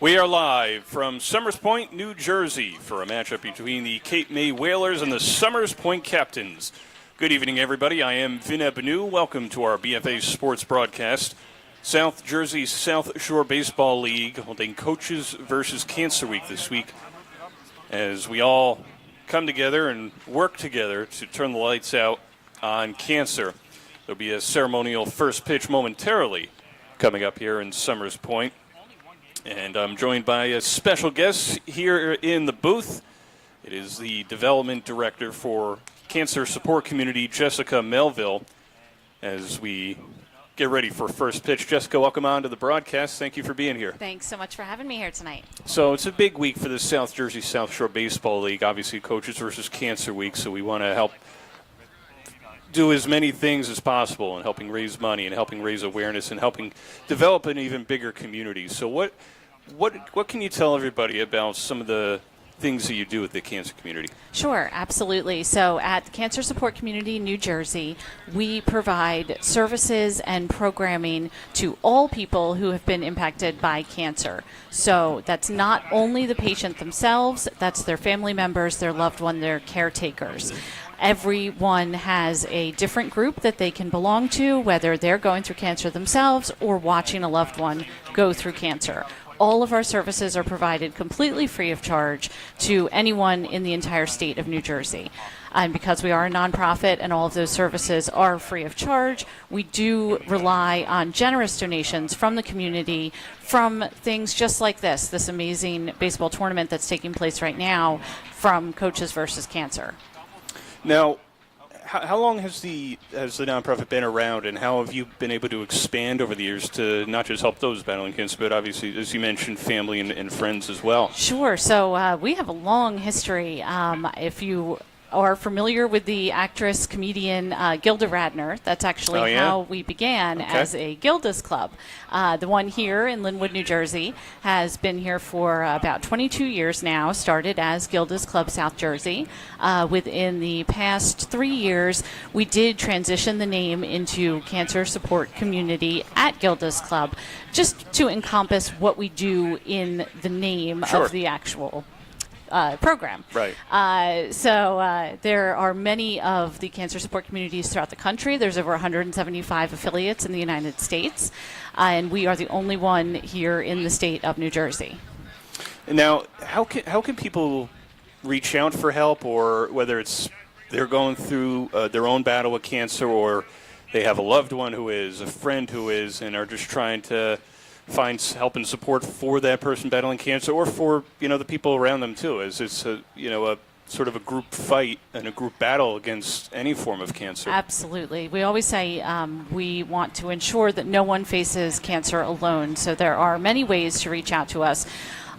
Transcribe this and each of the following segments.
We are live from Somers Point, New Jersey for a matchup between the Cape May Whalers and the Somers Point Captains. Good evening, everybody. I am Vin Abinu. Welcome to our BFA Sports broadcast. South Jersey South Shore Baseball League holding Coaches versus Cancer Week this week as we all come together and work together to turn the lights out on cancer. There'll be a ceremonial first pitch momentarily coming up here in Somers Point. And I'm joined by a special guest here in the booth. It is the Development Director for Cancer Support Community, Jessica Melville, as we get ready for first pitch. Jessica, welcome on to the broadcast. Thank you for being here. Thanks so much for having me here tonight. So it's a big week for the South Jersey South Shore Baseball League, obviously Coaches versus Cancer Week, so we want to help do as many things as possible in helping raise money and helping raise awareness and helping develop an even bigger community. So what can you tell everybody about some of the things that you do with the cancer community? Sure, absolutely. So at Cancer Support Community New Jersey, we provide services and programming to all people who have been impacted by cancer. So that's not only the patient themselves, that's their family members, their loved one, their caretakers. Everyone has a different group that they can belong to, whether they're going through cancer themselves or watching a loved one go through cancer. All of our services are provided completely free of charge to anyone in the entire state of New Jersey. And because we are a nonprofit and all of those services are free of charge, we do rely on generous donations from the community, from things just like this amazing baseball tournament that's taking place right now from Coaches versus Cancer. Now, how long has the nonprofit been around, and how have you been able to expand over the years to not just help those battling cancer, but obviously, as you mentioned, family and friends as well? Sure. So we have a long history. If you are familiar with the actress, comedian Gilda Radner, that's actually how we began as a Gilda's Club. The one here in Linwood, New Jersey, has been here for about 22 years now, started as Gilda's Club South Jersey. Within the past 3 years, we did transition the name into Cancer Support Community at Gilda's Club, just to encompass what we do in the name of the actual program. Right. So there are many of the cancer support communities throughout the country. There's over 175 affiliates in the United States, and we are the only one here in the state of New Jersey. Now, how can people reach out for help, or whether it's they're going through their own battle with cancer, or they have a loved one who is, a friend who is, and are just trying to find help and support for that person battling cancer, or for the people around them too, as it's a sort of a group fight and a group battle against any form of cancer. Absolutely. We always say we want to ensure that no one faces cancer alone. So there are many ways to reach out to us.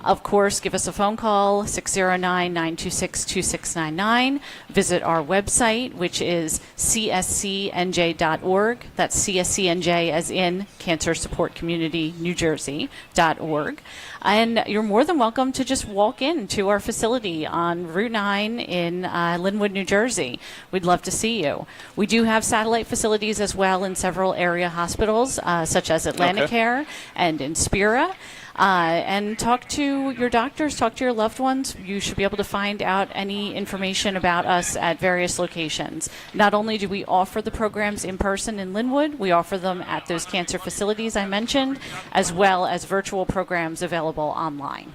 Of course, give us a phone call, 609-926-2699. Visit our website, which is cscnj.org. That's CSCNJ as in Cancer Support Community New Jersey.org. And you're more than welcome to just walk into our facility on Route 9 in Linwood, New Jersey. We'd love to see you. We do have satellite facilities as well in several area hospitals, such as Atlanticare and Inspira. And talk to your doctors, talk to your loved ones. You should be able to find out any information about us at various locations. Not only do we offer the programs in person in Linwood, we offer them at those cancer facilities I mentioned, as well as virtual programs available online.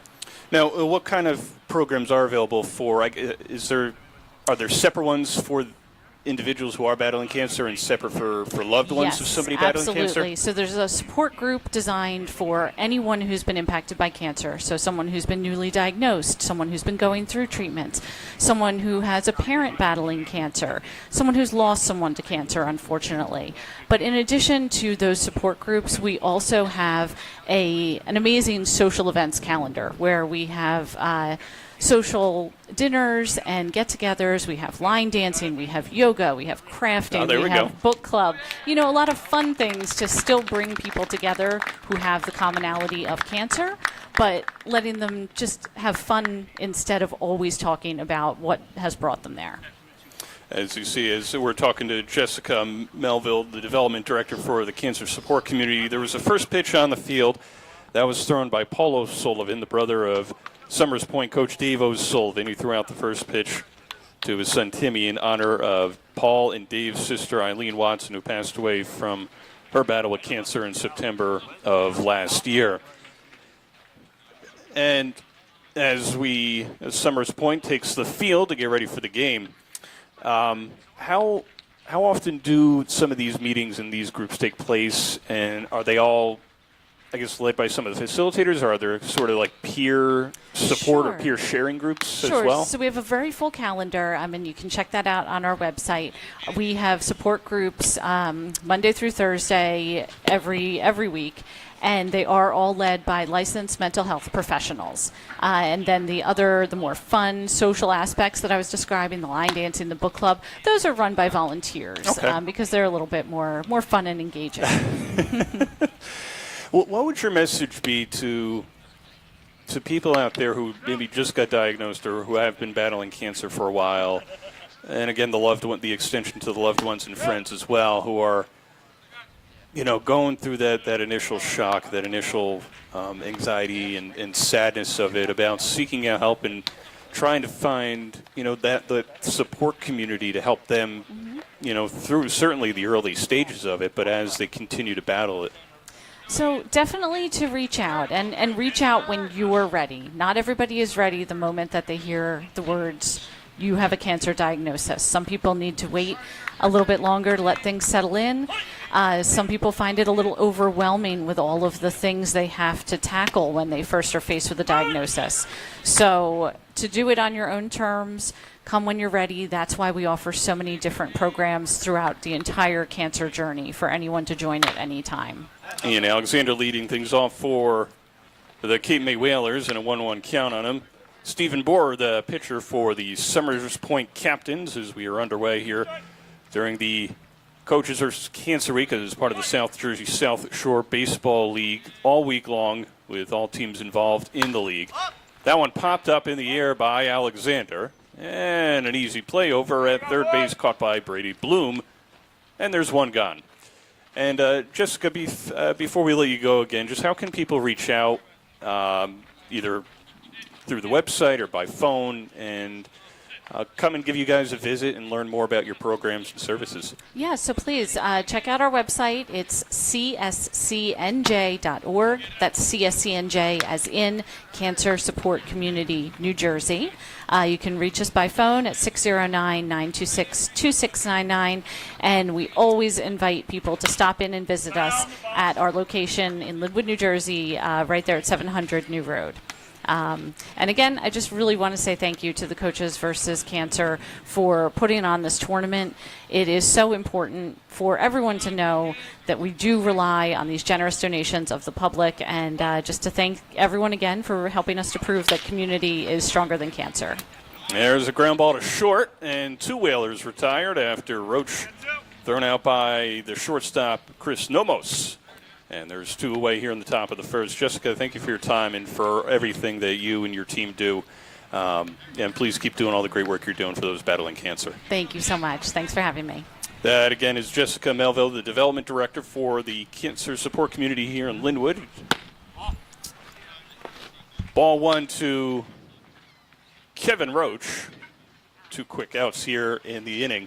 Now, what kind of programs are available for? Are there separate ones for individuals who are battling cancer and separate for loved ones of somebody battling cancer? Absolutely. So there's a support group designed for anyone who's been impacted by cancer. So someone who's been newly diagnosed, someone who's been going through treatments, someone who has a parent battling cancer, someone who's lost someone to cancer, unfortunately. But in addition to those support groups, we also have an amazing social events calendar where we have social dinners and get-togethers. We have line dancing, we have yoga, we have crafting, we have book club. A lot of fun things to still bring people together who have the commonality of cancer, but letting them just have fun instead of always talking about what has brought them there. As you see, as we're talking to Jessica Melville, the Development Director for the Cancer Support Community, there was a first pitch on the field. That was thrown by Paul O'Sullivan, the brother of Summers Point coach Dave O'Sullivan. He threw out the first pitch to his son Timmy in honor of Paul and Dave's sister Eileen Watson, who passed away from her battle with cancer in September of last year. And as Summers Point takes the field to get ready for the game, how often do some of these meetings and these groups take place, and are they all, I guess, led by some of the facilitators, or are there sort of like peer support or peer sharing groups as well? So we have a very full calendar, and you can check that out on our website. We have support groups Monday through Thursday every week, and they are all led by licensed mental health professionals. And then the more fun social aspects that I was describing, the line dancing, the book club, those are run by volunteers because they're a little bit more fun and engaging. What would your message be to people out there who maybe just got diagnosed or who have been battling cancer for a while, and again, the extension to the loved ones and friends as well, who are, going through that initial shock, that initial anxiety and sadness of it, about seeking out help and trying to find, the support community to help them, through certainly the early stages of it, but as they continue to battle it? So definitely to reach out, and reach out when you're ready. Not everybody is ready the moment that they hear the words, you have a cancer diagnosis. Some people need to wait a little bit longer to let things settle in. Some people find it a little overwhelming with all of the things they have to tackle when they first are faced with a diagnosis. So to do it on your own terms, come when you're ready. That's why we offer so many different programs throughout the entire cancer journey for anyone to join at any time. Ian Alexander leading things off for the Cape May Whalers and a 1-1 count on him. Stephen Bohr, the pitcher for the Summers Point Captains, as we are underway here during the Coaches vs. Cancer Week as part of the South Jersey South Shore Baseball League all week long, with all teams involved in the league. That one popped up in the air by Alexander, and an easy play over at third base caught by Brady Bloom, and there's one gone. And Jessica, before we let you go again, just how can people reach out, either through the website or by phone, and come and give you guys a visit and learn more about your programs and services? Yeah, so please check out our website. It's cscnj.org. That's CSCNJ as in Cancer Support Community, New Jersey. You can reach us by phone at 609-926-2699, and we always invite people to stop in and visit us at our location in Linwood, New Jersey, right there at 700 New Road. And again, I just really want to say thank you to the Coaches vs. Cancer for putting on this tournament. It is so important for everyone to know that we do rely on these generous donations of the public, and just to thank everyone again for helping us to prove that community is stronger than cancer. There's a ground ball to short, and two Whalers retired after Roach thrown out by the shortstop, Chris Nomos. And there's two away here in the top of the first. Jessica, thank you for your time and for everything that you and your team do. And please keep doing all the great work you're doing for those battling cancer. Thank you so much. Thanks for having me. That, again, is Jessica Melville, the Development Director for the Cancer Support Community here in Linwood. Ball one to Kevin Roach. Two quick outs here in the inning.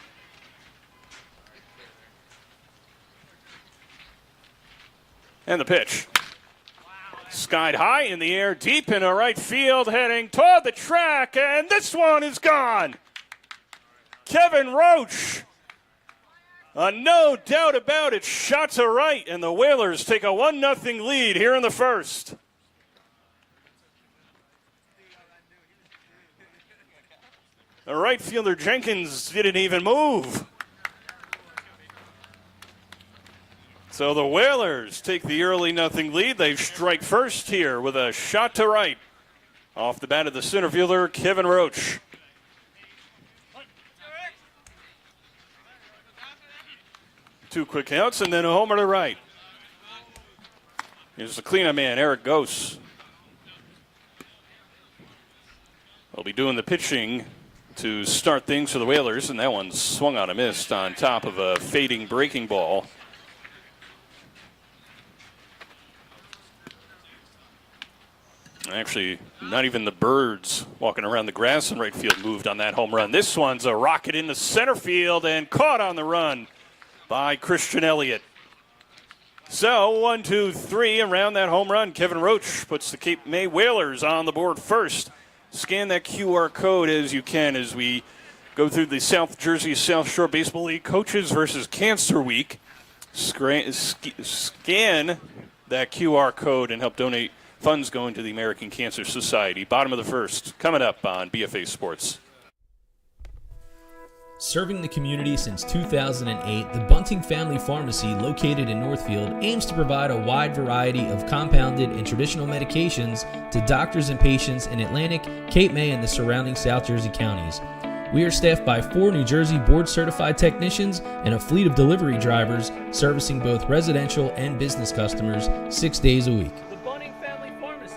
And the pitch. Skied high in the air, deep into right field, heading toward the track, and this one is gone. Kevin Roach, no doubt about it, shot to right, and the Whalers take a 1-0 lead here in the first. The right fielder Jenkins didn't even move. So the Whalers take the early 0 lead. They strike first here with a shot to right off the bat of the center fielder, Kevin Roach. Two quick outs and then a homer to right. Here's the cleanup man, Eric Gose. He'll be doing the pitching to start things for the Whalers, and that one swung on a miss on top of a fading breaking ball. Actually, not even the birds walking around the grass in right field moved on that home run. This one's a rocket into center field and caught on the run by Christian Elliott. So 1, 2, 3 around that home run. Kevin Roach puts the Cape May Whalers on the board first. Scan that QR code as you can as we go through the South Jersey South Shore Baseball League Coaches versus Cancer Week. Scan that QR code and help donate funds going to the American Cancer Society. Bottom of the first, coming up on BFA Sports. Serving the community since 2008, the Bunting Family Pharmacy, located in Northfield, aims to provide a wide variety of compounded and traditional medications to doctors and patients in Atlantic, Cape May, and the surrounding South Jersey counties. We are staffed by 4 New Jersey board-certified technicians and a fleet of delivery drivers servicing both residential and business customers 6 days a week. The Bunting Family Pharmacy.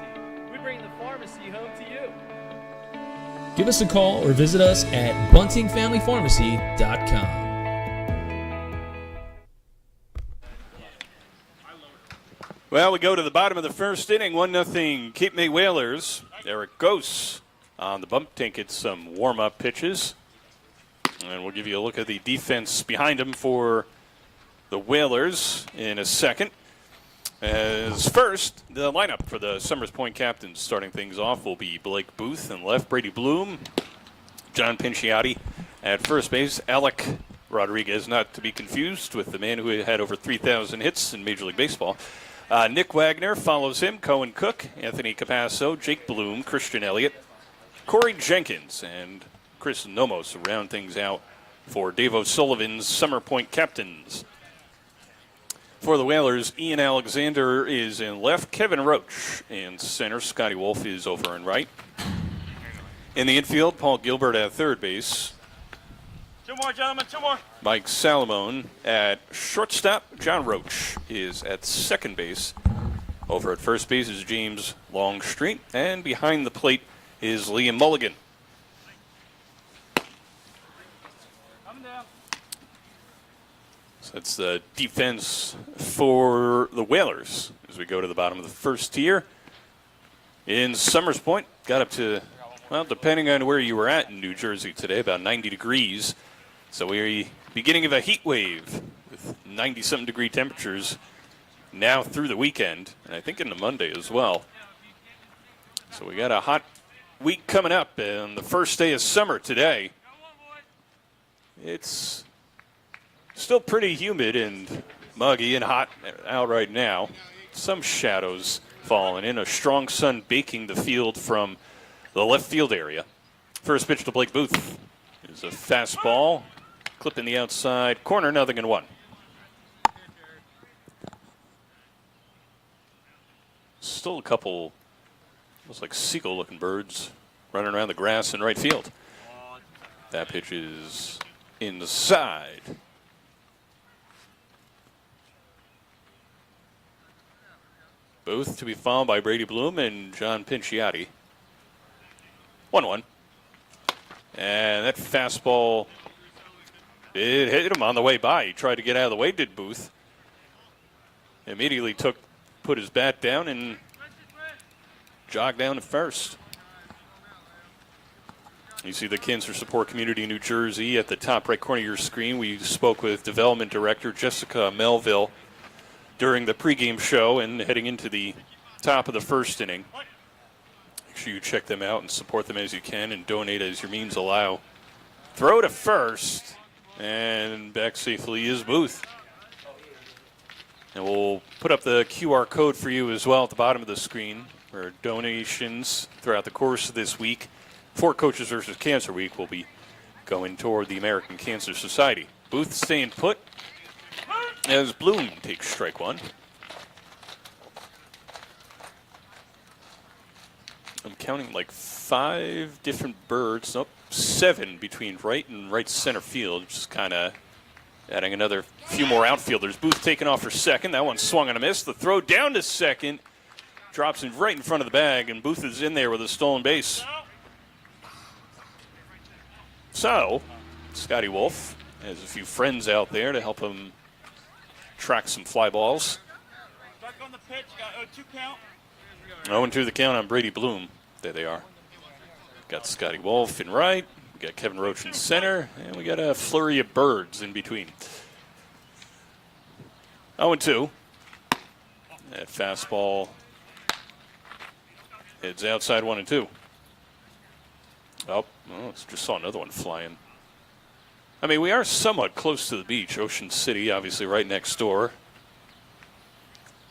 We bring the pharmacy home to you. Give us a call or visit us at buntingfamilypharmacy.com. Well, we go to the bottom of the first inning, 1-0 Cape May Whalers. Eric Gose on the bump, taking some warm-up pitches. And we'll give you a look at the defense behind him for the Whalers in a second. As first, the lineup for the Summers Point Captains. Starting things off will be Blake Booth and left, Brady Bloom, John Pinciotti at first base, Alec Rodriguez, not to be confused with the man who had over 3,000 hits in Major League Baseball. Nick Wagner follows him, Cohen Cook, Anthony Capasso, Jake Bloom, Christian Elliott, Corey Jenkins, and Chris Nomos round things out for Dave O'Sullivan's Summer Point Captains. For the Whalers, Ian Alexander is in left, Kevin Roach in center, Scotty Wolf is over in right. In the infield, Paul Gilbert at third base. 2 more, gentlemen, 2 more. Mike Salamone at shortstop. John Roach is at second base. Over at first base is James Longstreet, and behind the plate is Liam Mulligan. So that's the defense for the Whalers as we go to the bottom of the first tier. In Summers Point, got up to, well, depending on where you were at in New Jersey today, about 90 degrees. So we're beginning of a heat wave with 90-something degree temperatures now through the weekend, and I think into Monday as well. So we got a hot week coming up, and the first day of summer today. It's still pretty humid and muggy and hot out right now. Some shadows falling in, a strong sun baking the field from the left field area. First pitch to Blake Booth is a fastball, clipping the outside corner, 0-1. Still a couple, looks like seagull-looking birds running around the grass in right field. That pitch is inside. Booth to be followed by Brady Bloom and John Pinciotti. 1-1. And that fastball, it hit him on the way by. He tried to get out of the way, did Booth. Immediately put his bat down and jogged down to first. You see the Cancer Support Community in New Jersey at the top right corner of your screen. We spoke with Development Director Jessica Melville during the pregame show and heading into the top of the first inning. Make sure you check them out and support them as you can and donate as your means allow. Throw to first, and back safely is Booth. And we'll put up the QR code for you as well at the bottom of the screen where donations throughout the course of this week for Coaches versus Cancer Week will be going toward the American Cancer Society. Booth staying put as Bloom takes strike one. I'm counting like 5 different birds, nope, 7 between right and right center field, just kind of adding another few more outfielders. Booth taking off for second. That one swung and a miss. The throw down to second drops him right in front of the bag, and Booth is in there with a stolen base. So, Scotty Wolf has a few friends out there to help him track some fly balls. Back on the pitch, got 2 count. 0-2 the count on Brady Bloom. There they are. Got Scotty Wolf in right. We got Kevin Roach in center. And we got a flurry of birds in between. 0-2. That fastball heads outside 1-2. Oh, just saw another one flying. I mean, we are somewhat close to the beach. Ocean City, obviously, right next door.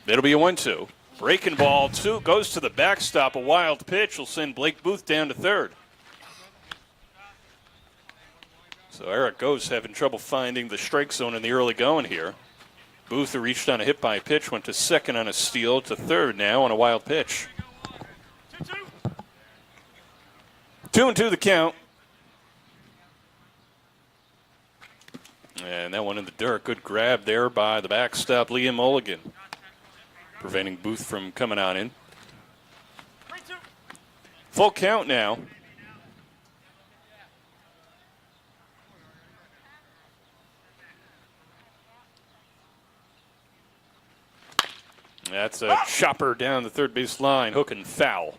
It'll be a 1-2. Breaking ball, 2, goes to the backstop. A wild pitch will send Blake Booth down to third. So Eric Ghost having trouble finding the strike zone in the early going here. Booth, who reached on a hit by pitch, went to second on a steal, to third now on a wild pitch. 2-2 the count. And that one in the dirt. Good grab there by the backstop, Liam Mulligan, preventing Booth from coming on in. Full count now. That's a chopper down the third base line, hook and foul.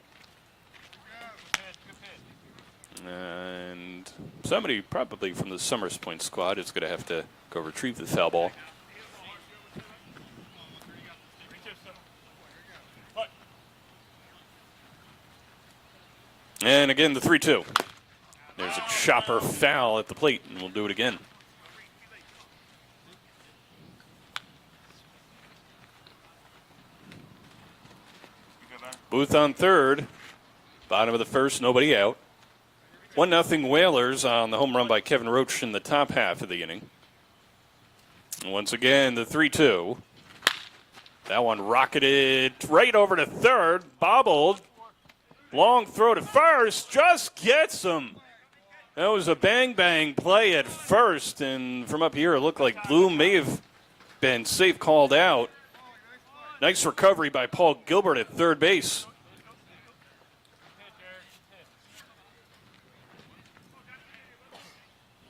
And somebody probably from the Summers Point squad is going to have to go retrieve the foul ball. And again, the 3-2. There's a chopper foul at the plate, and we'll do it again. Booth on third. Bottom of the first, nobody out. 1-0 Whalers on the home run by Kevin Roach in the top half of the inning. And once again, the 3-2. That one rocketed right over to third, bobbled. Long throw to first, just gets him. That was a bang-bang play at first, and from up here it looked like Bloom may have been safe called out. Nice recovery by Paul Gilbert at third base.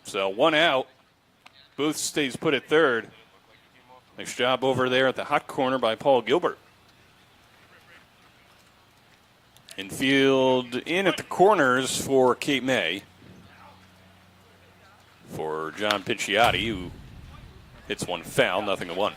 So 1 out. Booth stays put at third. Nice job over there at the hot corner by Paul Gilbert. Infield in at the corners for Cape May. For John Picciotti, who hits one foul, 0-1.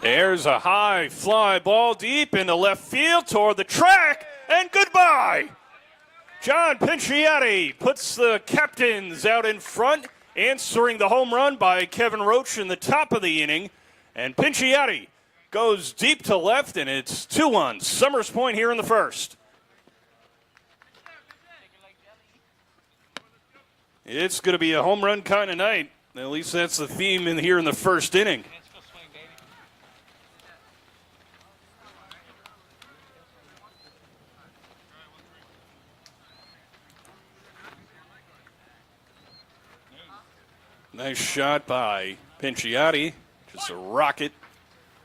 There's a high fly ball deep into left field toward the track, and goodbye. John Picciotti puts the captains out in front, answering the home run by Kevin Roach in the top of the inning. And Picciotti goes deep to left, and it's 2-1. Summers Point here in the first. It's going to be a home run kind of night. At least that's the theme here in the first inning. Nice shot by Picciotti. Just a rocket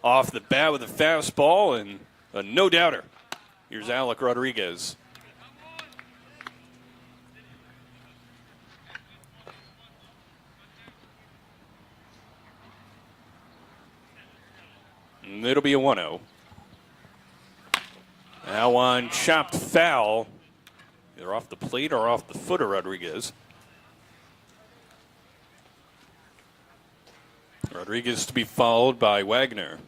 off the bat with a fastball and a no-doubter. Here's Alec Rodriguez. And it'll be a 1-0. Now one chopped foul, either off the plate or off the foot of Rodriguez. Rodriguez to be followed by Wagner.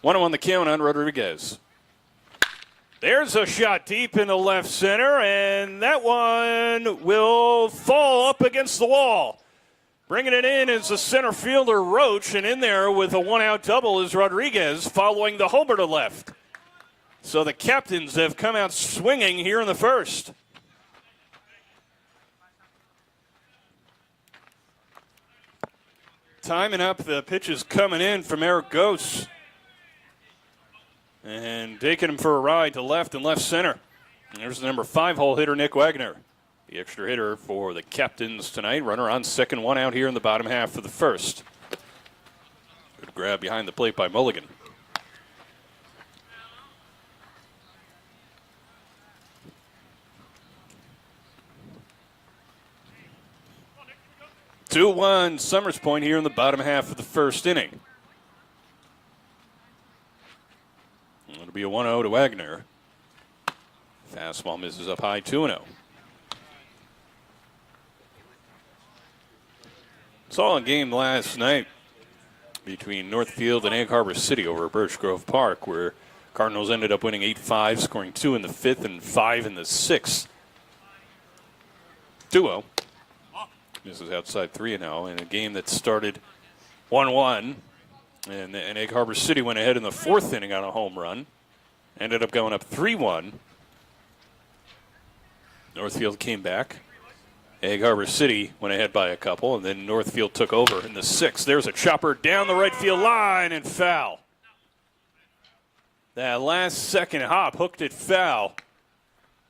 1-1 the count on Rodriguez. There's a shot deep in the left center, and that one will fall up against the wall. Bringing it in is the center fielder Roach, and in there with a one-out double is Rodriguez, following the homer to left. So the captains have come out swinging here in the first. Timing up, the pitch is coming in from Eric Ghost. And taking him for a ride to left and left center. And there's the number 5 hole hitter, Nick Wagner. the extra hitter for the captains tonight. Runner on second, one out here in the bottom half of the first. Good grab behind the plate by Mulligan. Two one, Summers Point here in the bottom half of the first inning. It'll be a 1-0 to Wagner. Fastball misses up high, 2-0. Saw a game last night between Northfield and Egg Harbor City over at Birch Grove Park, where Cardinals ended up winning 8-5, scoring 2 in the 5th and 5 in the 6th. 2-0. Misses outside 3-0 in a game that started 1-1. And Egg Harbor City went ahead in the 4th inning on a home run. Ended up going up 3-1. Northfield came back. Egg Harbor City went ahead by a couple, and then Northfield took over in the 6th. There's a chopper down the right field line and foul. That last second hop hooked it foul.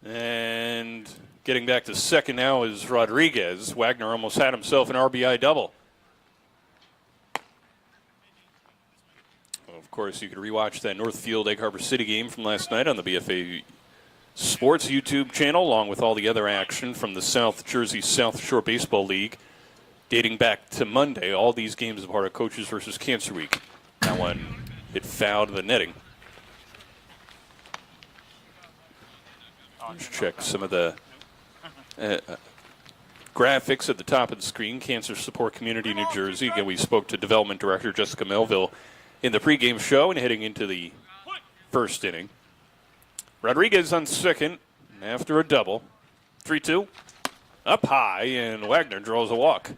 And getting back to second now is Rodriguez. Wagner almost had himself an RBI double. Of course, you can rewatch that Northfield Egg Harbor City game from last night on the BFA Sports YouTube channel, along with all the other action from the South Jersey South Shore Baseball League dating back to Monday. All these games are part of Coaches versus Cancer Week. That one, it fouled the netting. Let's check some of the graphics at the top of the screen. Cancer Support Community New Jersey. Again, we spoke to Development Director Jessica Melville in the pregame show and heading into the first inning. Rodriguez on second after a double. 3-2. Up high, and Wagner draws a walk.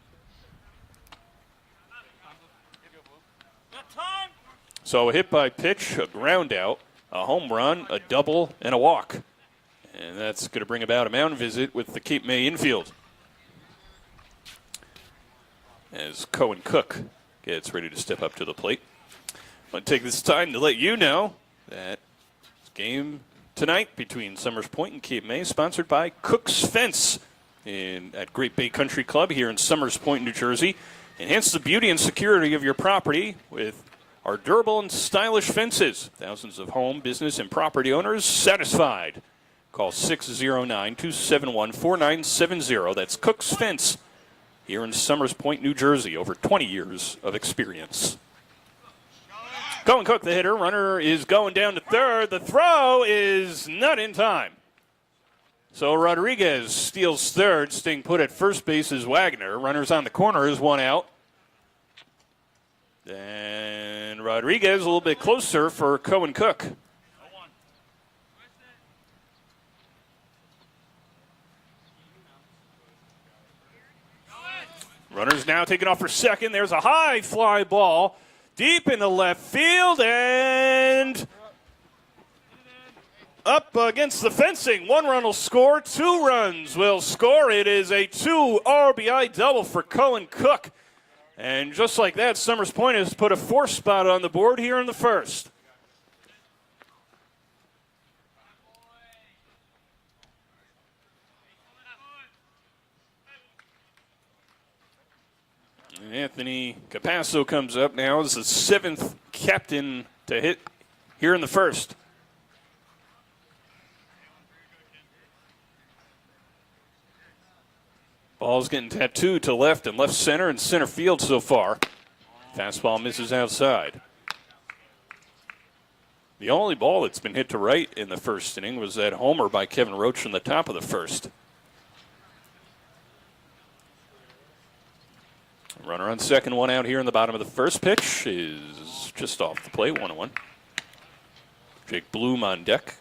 So a hit by pitch, a ground out, a home run, a double, and a walk. And that's going to bring about a mound visit with the Cape May infield. As Cohen Cook gets ready to step up to the plate. I want to take this time to let you know that this game tonight between Summers Point and Cape May, sponsored by Cook's Fence at Great Bay Country Club here in Summers Point, New Jersey. Enhance the beauty and security of your property with our durable and stylish fences. Thousands of home, business, and property owners satisfied. Call 609-271-4970. That's Cook's Fence here in Summers Point, New Jersey. Over 20 years of experience. Cohen Cook, the hitter. Runner is going down to third. The throw is not in time. So Rodriguez steals third. Staying put at first base is Wagner. Runner's on the corner is one out. And Rodriguez a little bit closer for Cohen Cook. Runner's now taking off for second. There's a high fly ball deep in the left field and up against the fencing. One run will score. 2 runs will score. It is a 2 RBI double for Cohen Cook. And just like that, Summers Point has put a 4th spot on the board here in the first. Anthony Capasso comes up now as the 7th captain to hit here in the first. Ball's getting tattooed to left and left center and center field so far. Fastball misses outside. The only ball that's been hit to right in the first inning was that homer by Kevin Roach from the top of the first. Runner on second, one out here in the bottom of the first. Pitch is just off the plate, 1-1. Jake Bloom on deck.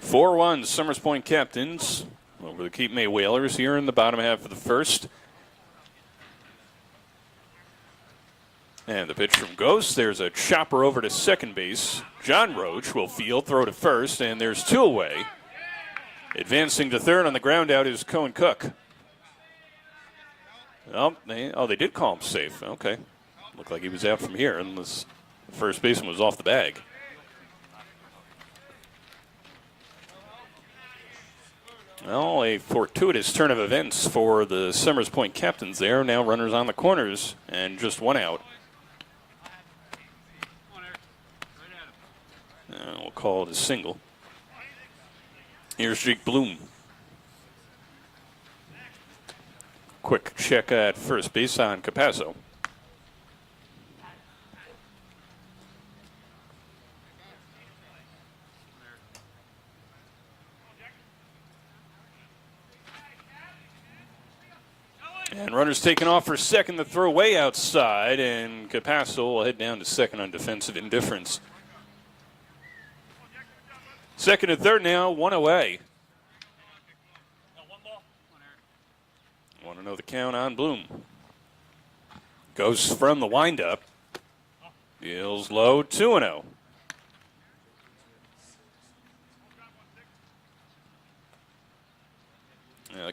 4-1, Summers Point captains over the Cape May Whalers here in the bottom half of the first. And the pitch from Ghost. There's a chopper over to second base. John Roach will field, throw to first, and there's 2 away. Advancing to third on the ground out is Cohen Cook. Oh, they did call him safe. Okay. Looked like he was out from here, and the first baseman was off the bag. Well, a fortuitous turn of events for the Summers Point captains there. Now runners on the corners and just one out. We'll call it a single. Here's Jake Bloom. Quick check at first base on Capasso. And runners taking off for second. The throw way outside, and Capasso will head down to second on defensive indifference. Second and third now, one away. Want to know the count on Bloom. Goes from the windup. Deals low, 2-0.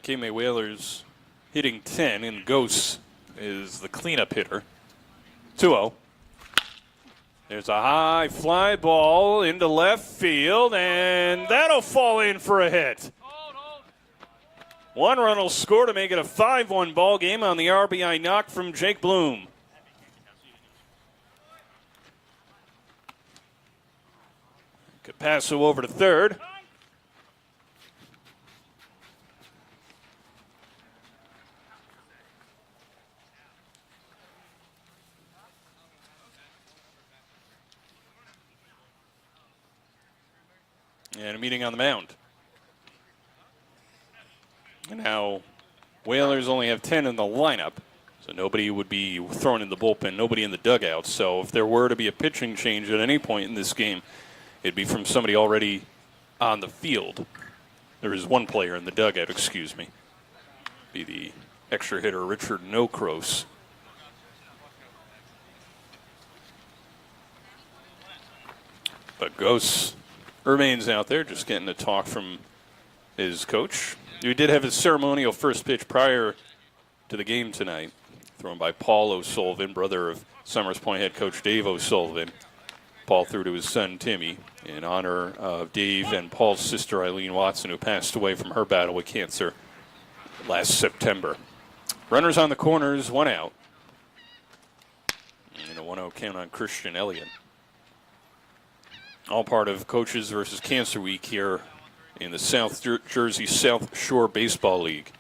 K-May Whalers hitting 10, and Ghost is the cleanup hitter. 2-0. There's a high fly ball into left field, and that'll fall in for a hit. One run will score to make it a 5-1 ball game on the RBI knock from Jake Bloom. Capasso over to third. And a meeting on the mound. And now Whalers only have 10 in the lineup, so nobody would be thrown in the bullpen, nobody in the dugout. So if there were to be a pitching change at any point in this game, it'd be from somebody already on the field. There is one player in the dugout, excuse me. Be the extra hitter, Richard Nocros. But Ghost remains out there, just getting a talk from his coach. We did have a ceremonial first pitch prior to the game tonight, thrown by Paul O'Sullivan, brother of Summers Point head coach Dave O'Sullivan. Paul threw to his son Timmy in honor of Dave and Paul's sister Eileen Watson, who passed away from her battle with cancer last September. Runners on the corners, one out. And a 1-0 count on Christian Elliott. All part of Coaches versus Cancer Week here in the South Jersey South Shore Baseball League.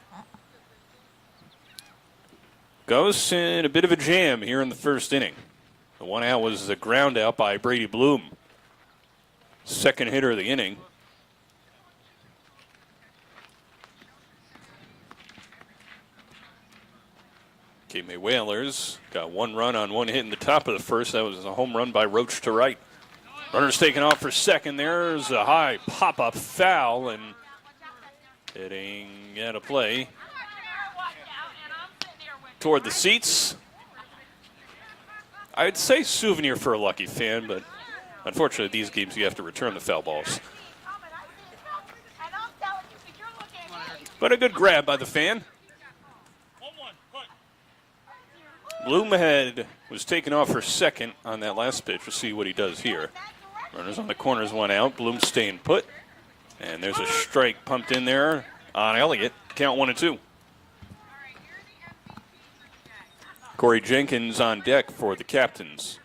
Goes in a bit of a jam here in the first inning. The one out was a ground out by Brady Bloom. Second hitter of the inning. K-May Whalers got one run on one hit in the top of the first. That was a home run by Roach to right. Runners taking off for second. There's a high pop-up foul, and hitting out of play toward the seats. I'd say souvenir for a lucky fan, but unfortunately these games you have to return the foul balls. But a good grab by the fan. Bloomhead was taken off for second on that last pitch. We'll see what he does here. Runners on the corners, one out. Bloom staying put. And there's a strike pumped in there on Elliott. Count 1-2. Corey Jenkins on deck for the captains.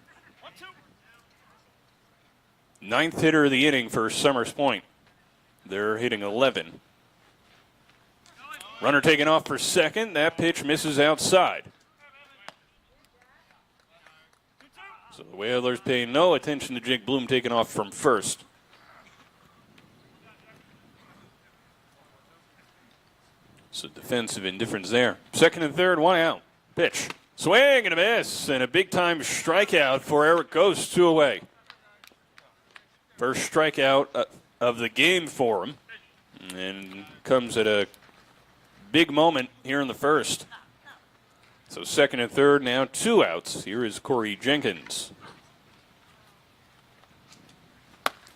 Ninth hitter of the inning for Summers Point. They're hitting 11. Runner taken off for second. That pitch misses outside. So the Whalers paying no attention to Jake Bloom taking off from first. So defensive indifference there. Second and third, one out. Pitch. Swing and a miss, and a big-time strikeout for Eric Ghost, 2 away. First strikeout of the game for him, and comes at a big moment here in the first. So second and third, now 2 outs. Here is Corey Jenkins.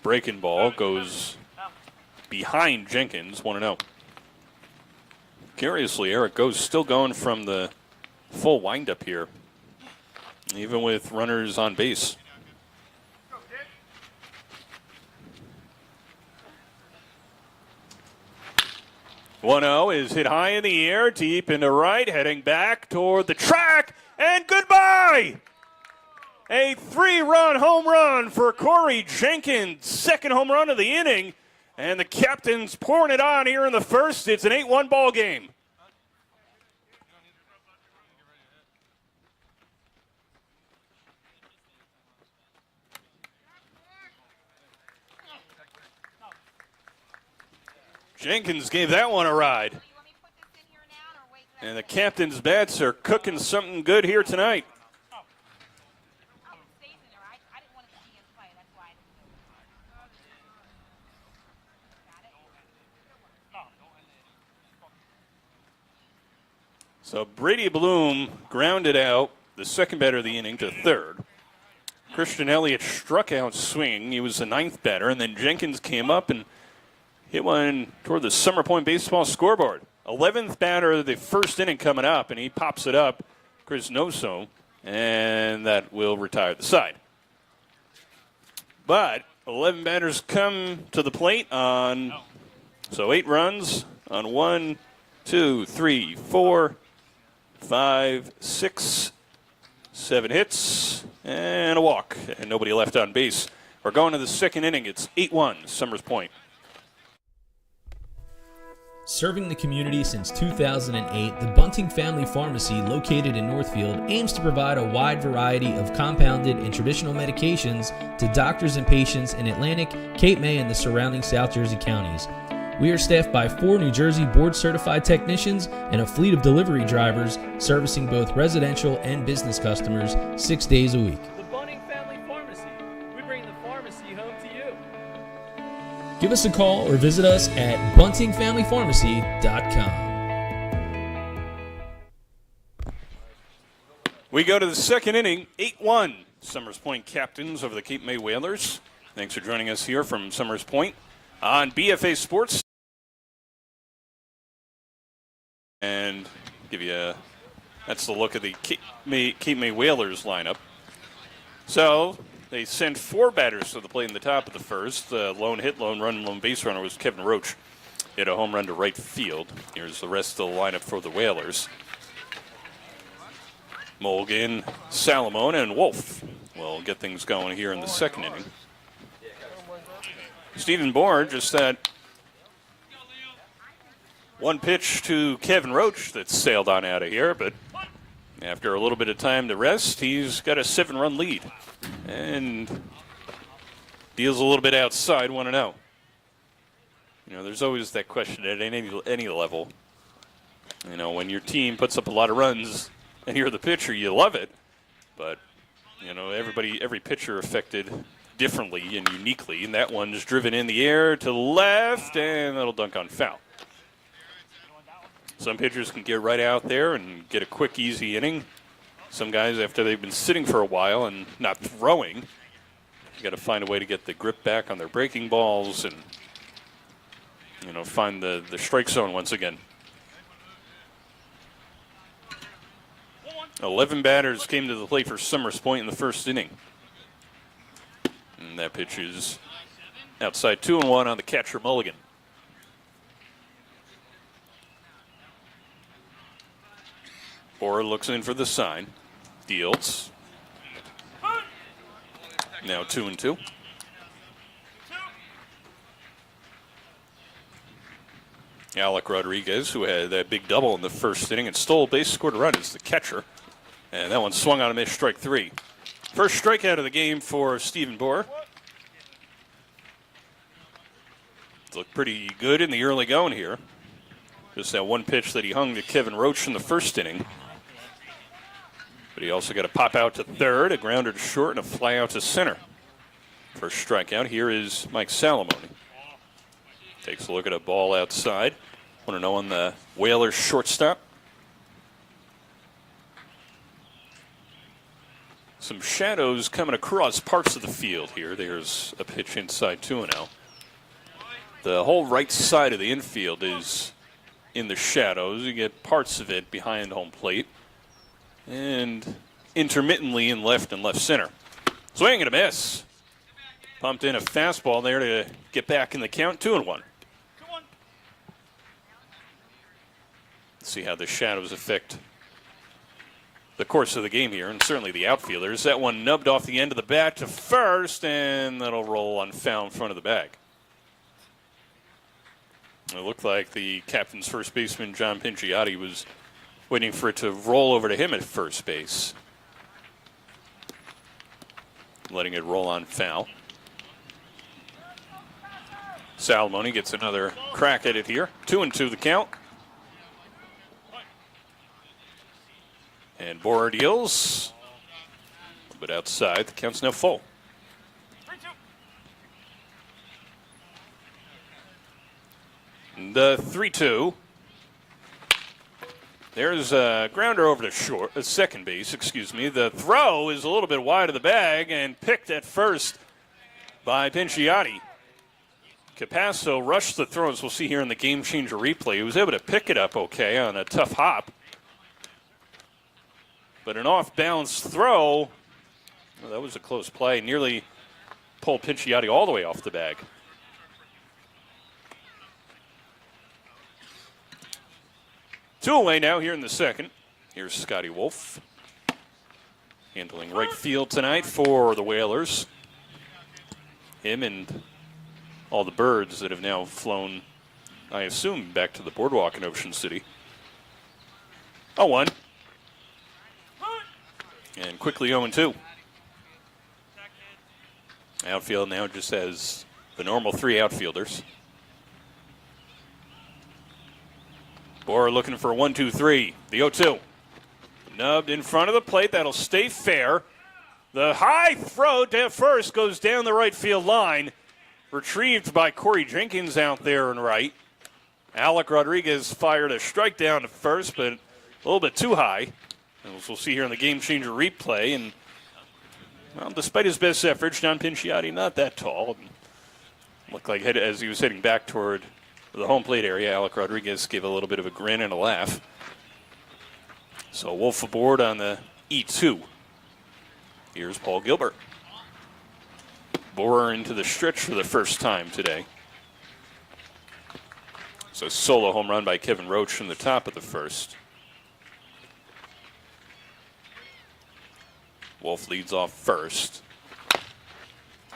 Breaking ball goes behind Jenkins, 1-0. Curiously, Eric Ghost still going from the full windup here, even with runners on base. 1-0 is hit high in the air, deep into right, heading back toward the track, and goodbye! A 3-run home run for Corey Jenkins, second home run of the inning, and the captain's pouring it on here in the first. It's an 8-1 ball game. Jenkins gave that one a ride. And the captain's bats are cooking something good here tonight. So Brady Bloom grounded out the second batter of the inning to third. Christian Elliott struck out swinging. He was the ninth batter, and then Jenkins came up and hit one toward the Summer Point baseball scoreboard. 11th batter of the first inning coming up, and he pops it up, Chris Noso, and that will retire the side. But 11 batters come to the plate on, so 8 runs on 1, 2, 3, 4, 5, 6, 7 hits, and a walk, and nobody left on base. We're going to the second inning. It's 8-1, Summers Point. Serving the community since 2008, the Bunting Family Pharmacy, located in Northfield, aims to provide a wide variety of compounded and traditional medications to doctors and patients in Atlantic, Cape May, and the surrounding South Jersey counties. We are staffed by 4 New Jersey board-certified technicians and a fleet of delivery drivers servicing both residential and business customers 6 days a week. The Bunting Family Pharmacy. We bring the pharmacy home to you. Give us a call or visit us at buntingfamilypharmacy.com. We go to the second inning, 8-1. Summers Point captains over the Cape May Whalers. Thanks for joining us here from Summers Point on BFA Sports. And give you that's the look of the Cape May Whalers lineup. So they sent 4 batters to the plate in the top of the first. The lone run, lone base runner was Kevin Roach. Hit a home run to right field. Here's the rest of the lineup for the Whalers. Mulligan, Salamone, and Wolf will get things going here in the second inning. Stephen Bourne just that one pitch to Kevin Roach that sailed on out of here, but after a little bit of time to rest, he's got a 7-run lead and deals a little bit outside, 1-0. You know, there's always that question at any level. You know, when your team puts up a lot of runs and you're the pitcher, you love it, but you know, every pitcher affected differently and uniquely, and that one's driven in the air to the left, and that'll dunk on foul. Some pitchers can get right out there and get a quick, easy inning. Some guys, after they've been sitting for a while and not throwing, you got to find a way to get the grip back on their breaking balls and, you know, find the strike zone once again. 11 batters came to the plate for Summers Point in the first inning. And that pitch is outside, 2-1 on the catcher Mulligan. Borer looks in for the sign. Deals. Now 2-2. Alec Rodriguez, who had that big double in the first inning and stole a base, scored a run, is the catcher. And that one swung on a miss, strike 3. First strikeout of the game for Stephen Borer. Looked pretty good in the early going here. Just that one pitch that he hung to Kevin Roach in the first inning. But he also got a pop out to third, a grounder to short, and a fly out to center. First strikeout. Here is Mike Salamone. Takes a look at a ball outside. 1-0 on the Whalers shortstop. Some shadows coming across parts of the field here. There's a pitch inside 2-0. The whole right side of the infield is in the shadows. You get parts of it behind home plate and intermittently in left and left center. Swing and a miss. Pumped in a fastball there to get back in the count, 2-1. See how the shadows affect the course of the game here, and certainly the outfielders. That one nubbed off the end of the bat to first, and that'll roll on foul in front of the bag. It looked like the captain's first baseman, John Pinciotti, was waiting for it to roll over to him at first base. Letting it roll on foul. Salamone gets another crack at it here. 2-2 the count. And Borer deals, but outside. The count's now full. The 3-2. There's a grounder over to second base, excuse me. The throw is a little bit wide of the bag and picked at first by Pinciotti. Capasso rushed the throw, as we'll see here in the Gamechanger replay. He was able to pick it up okay on a tough hop. But an off-balance throw, well, that was a close play. Nearly pulled Pinciotti all the way off the bag. Two away now here in the second. Here's Scotty Wolf handling right field tonight for the Whalers. Him and all the birds that have now flown, I assume, back to the boardwalk in Ocean City. 0-1. And quickly 0-2. Outfield now just has the normal three outfielders. Borer looking for a 1-2-3. The 0-2. Nubbed in front of the plate. That'll stay fair. The high throw to first goes down the right field line. Retrieved by Corey Jenkins out there and right. Alec Rodriguez fired a strike down to first, but a little bit too high. As we'll see here in the Gamechanger replay. And, well, despite his best efforts, John Pinciotti not that tall. Looked like as he was heading back toward the home plate area, Alec Rodriguez gave a little bit of a grin and a laugh. So Wolf aboard on the E2. Here's Paul Gilbert. Borer into the stretch for the first time today. So solo home run by Kevin Roach from the top of the first. Wolf leads off first.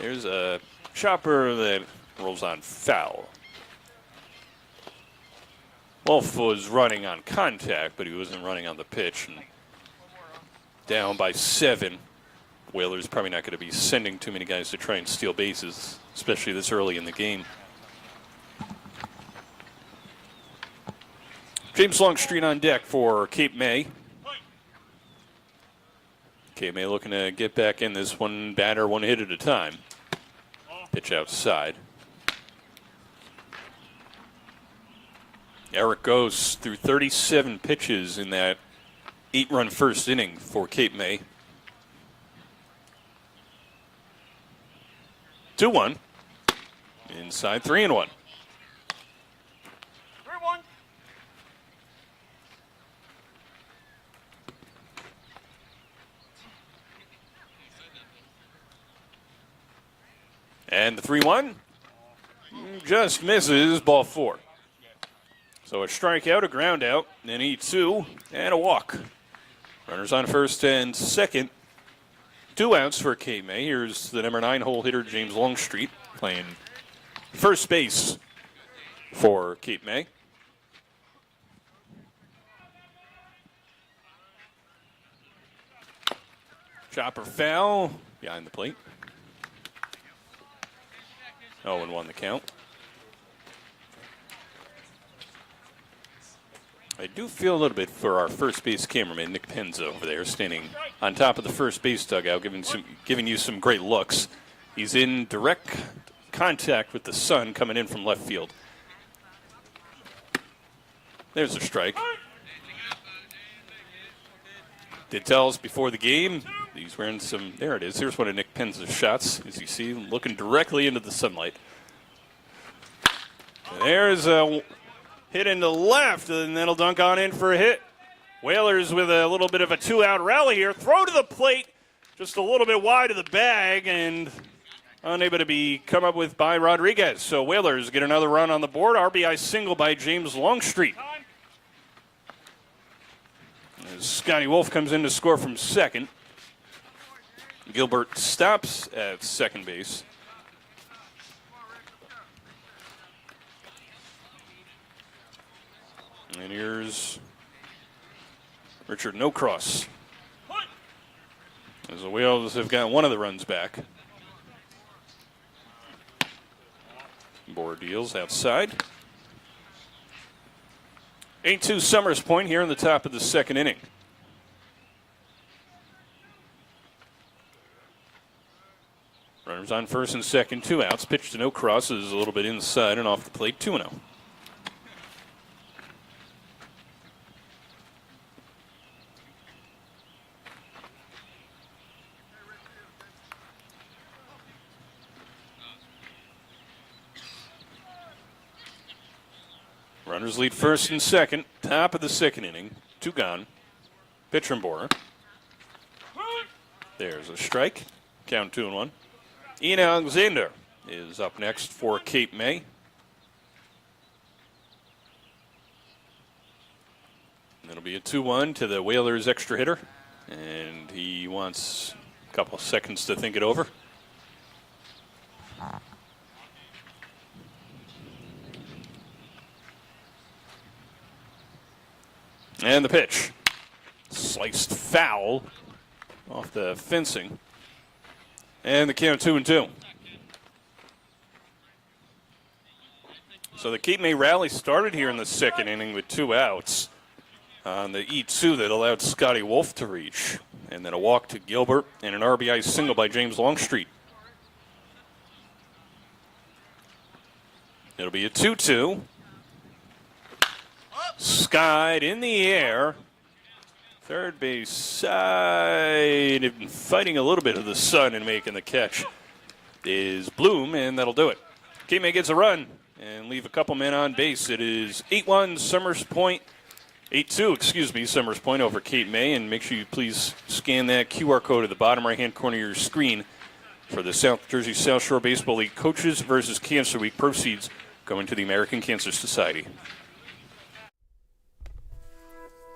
There's a chopper that rolls on foul. Wolf was running on contact, but he wasn't running on the pitch. And down by 7. Whalers probably not going to be sending too many guys to try and steal bases, especially this early in the game. James Longstreet on deck for Cape May. Cape May looking to get back in this one batter, one hit at a time. Pitch outside. Eric goes through 37 pitches in that 8-run first inning for Cape May. 2-1. Inside 3-1. 3-1. And the 3-1 just misses, ball 4. So a strikeout, a ground out, an E2, and a walk. Runners on first and second. 2 outs for Cape May. Here's the number 9 hole hitter, James Longstreet, playing first base for Cape May. Chopper foul behind the plate. 0-1 the count. I do feel a little bit for our first base cameraman, Nick Penza, over there, standing on top of the first base dugout, giving you some great looks. He's in direct contact with the sun coming in from left field. There's a strike. Did tell us before the game he's wearing some, there it is. Here's one of Nick Penza's shots, as you see, looking directly into the sunlight. There's a hit into left, and that'll dunk on in for a hit. Whalers with a little bit of a 2-out rally here. Throw to the plate, just a little bit wide of the bag, and unable to be come up with by Rodriguez. So Whalers get another run on the board. RBI single by James Longstreet. As Scotty Wolf comes in to score from second. Gilbert stops at second base. And here's Richard Nocross. As the Whales have got one of the runs back. Board deals outside. 8-2 Summers Point here in the top of the second inning. Runners on first and second, 2 outs. Pitch to Nocross is a little bit inside and off the plate, 2-0. Runners lead first and second, top of the second inning, 2 gone. Pitch from Borer. There's a strike. Count 2-1. Ian Alexander is up next for Cape May. It'll be a 2-1 to the Whalers extra hitter, and he wants a couple of seconds to think it over. And the pitch. Sliced foul off the fencing. And the count 2-2. So the Cape May rally started here in the second inning with 2 outs on the E2 that allowed Scotty Wolf to reach. And then a walk to Gilbert and an RBI single by James Longstreet. It'll be a 2-2. Skied in the air. Third base side, and fighting a little bit of the sun and making the catch is Bloom, and that'll do it. Cape May gets a run and leave a couple men on base. It is 8-1 Summers Point, 8-2, Summers Point over Cape May, and make sure you please scan that QR code at the bottom right-hand corner of your screen for the South Jersey South Shore Baseball League Coaches versus Cancer Week proceeds going to the American Cancer Society.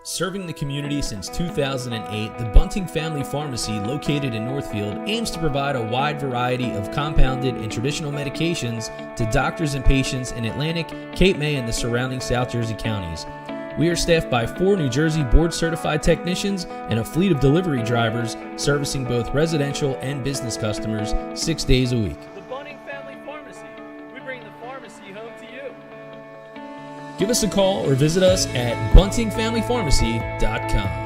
Serving the community since 2008, the Bunting Family Pharmacy, located in Northfield, aims to provide a wide variety of compounded and traditional medications to doctors and patients in Atlantic, Cape May, and the surrounding South Jersey counties. We are staffed by 4 New Jersey board-certified technicians and a fleet of delivery drivers servicing both residential and business customers 6 days a week. The Bunting Family Pharmacy. We bring the pharmacy home to you. Give us a call or visit us at buntingfamilypharmacy.com.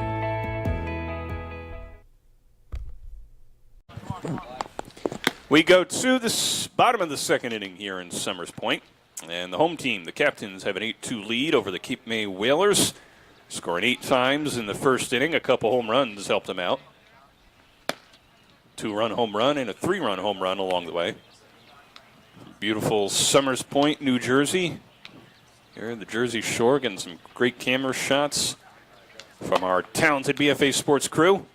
We go to the bottom of the second inning here in Summers Point. And the home team, the Captains, have an 8-2 lead over the Cape May Whalers, scoring 8 times in the first inning. A couple home runs helped them out. 2-run home run and a 3-run home run along the way. Beautiful Summers Point, New Jersey. Here, the Jersey Shore, getting some great camera shots from our talented BFA Sports crew.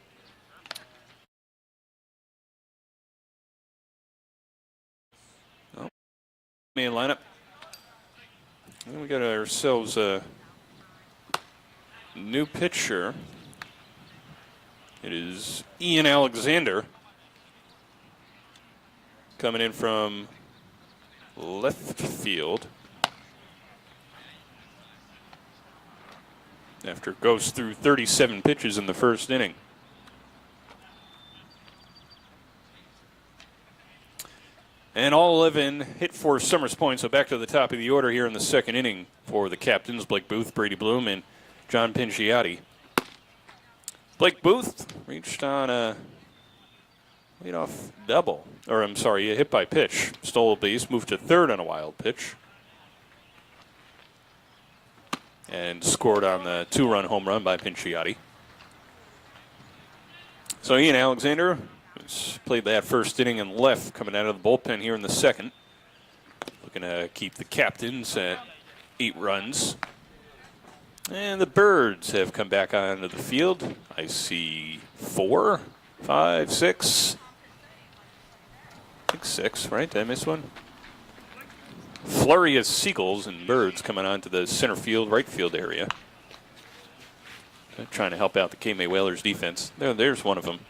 Main lineup. And we got ourselves a new pitcher. It is Ian Alexander coming in from left field. After it goes through 37 pitches in the first inning. And all 11 hit for Summers Point, so back to the top of the order here in the second inning for the Captains, Blake Booth, Brady Bloom, and John Pinciotti. Blake Booth reached on a leadoff double, or I'm sorry, a hit by pitch. Stole a base, moved to third on a wild pitch. And scored on the 2-run home run by Pinciotti. So Ian Alexander has played that first inning and left, coming out of the bullpen here in the second. Looking to keep the Captains at 8 runs. And the Birds have come back onto the field. I see 4, 5, 6. I think 6, right? Did I miss one? Flurry of Seagulls and Birds coming onto the center field, right field area. trying to help out the Cape May Whalers defense. There's one of them.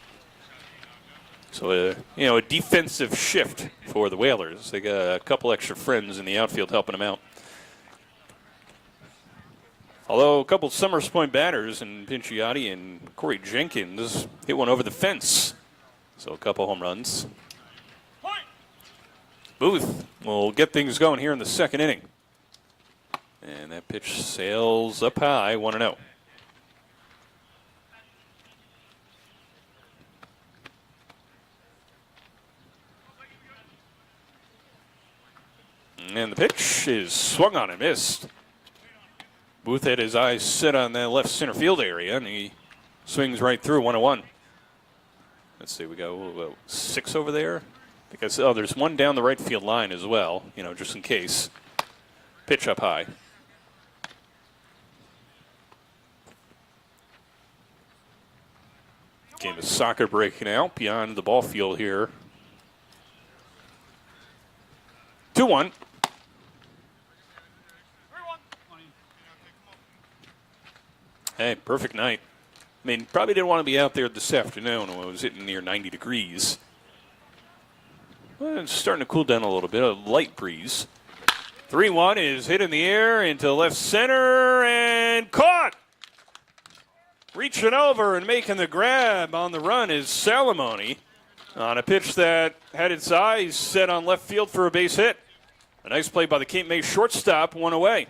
So, a defensive shift for the Whalers. They got a couple extra friends in the outfield helping them out. Although a couple Summers Point batters, and Pinciotti and Corey Jenkins hit one over the fence. So a couple home runs. Booth will get things going here in the second inning. And that pitch sails up high, 1-0. And the pitch is swung on and missed. Booth had his eyes set on that left center field area, and he swings right through, 1-1. Let's see, we got 6 over there. Because there's one down the right field line as well, just in case. Pitch up high. Game of soccer breaking out beyond the ball field here. 2-1. Hey, perfect night. I mean, probably didn't want to be out there this afternoon when it was hitting near 90 degrees. Well, it's starting to cool down a little bit, a light breeze. 3-1 is hit in the air into left center and caught! Reaching over and making the grab on the run is Salamone on a pitch that had its eyes set on left field for a base hit. A nice play by the Cape May shortstop, one away.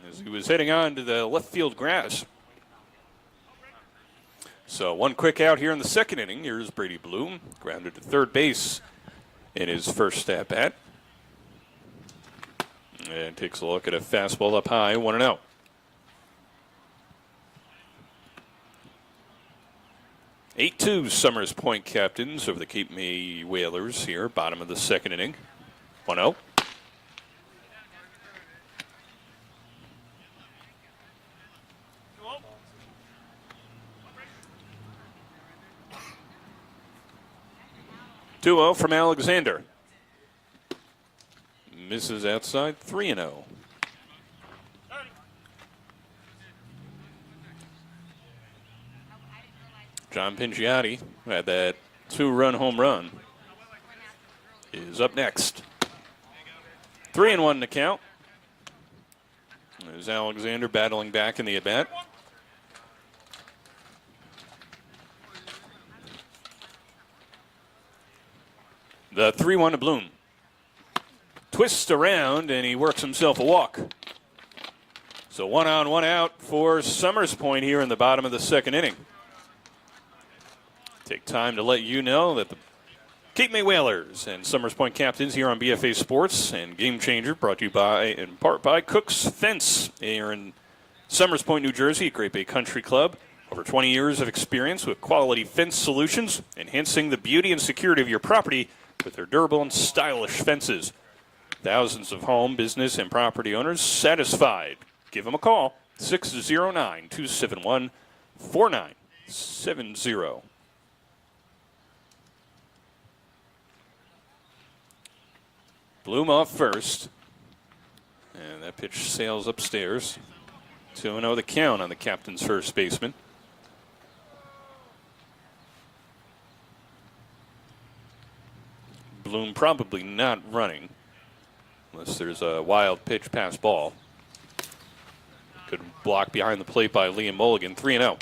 As he was heading on to the left field grass. So one quick out here in the second inning. Here's Brady Bloom, grounded to third base in his first at-bat. And takes a look at a fastball up high, 1-0. Eight-2 Summers Point captains over the Cape May Whalers here, bottom of the second inning. 1-0. Duo from Alexander. Misses outside, 3-0. John Pinciotti, who had that 2-run home run, is up next. 3-1 to count. There's Alexander battling back in the at-bat. The 3-1 to Bloom. Twists around, and he works himself a walk. So 1 on, 1 out for Summers Point here in the bottom of the second inning. Take time to let you know that the Cape May Whalers and Summers Point captains here on BFA Sports and Gamechanger, brought to you by, in part by Cook's Fence here in Summers Point, New Jersey, at Great Bay Country Club. Over 20 years of experience with quality fence solutions, enhancing the beauty and security of your property with their durable and stylish fences. Thousands of home, business, and property owners satisfied. Give them a call, 609-271-4970. Bloom off first. And that pitch sails upstairs. 2-0 the count on the captain's first baseman. Bloom probably not running unless there's a wild pitch pass ball. Good block behind the plate by Liam Mulligan. 3-0.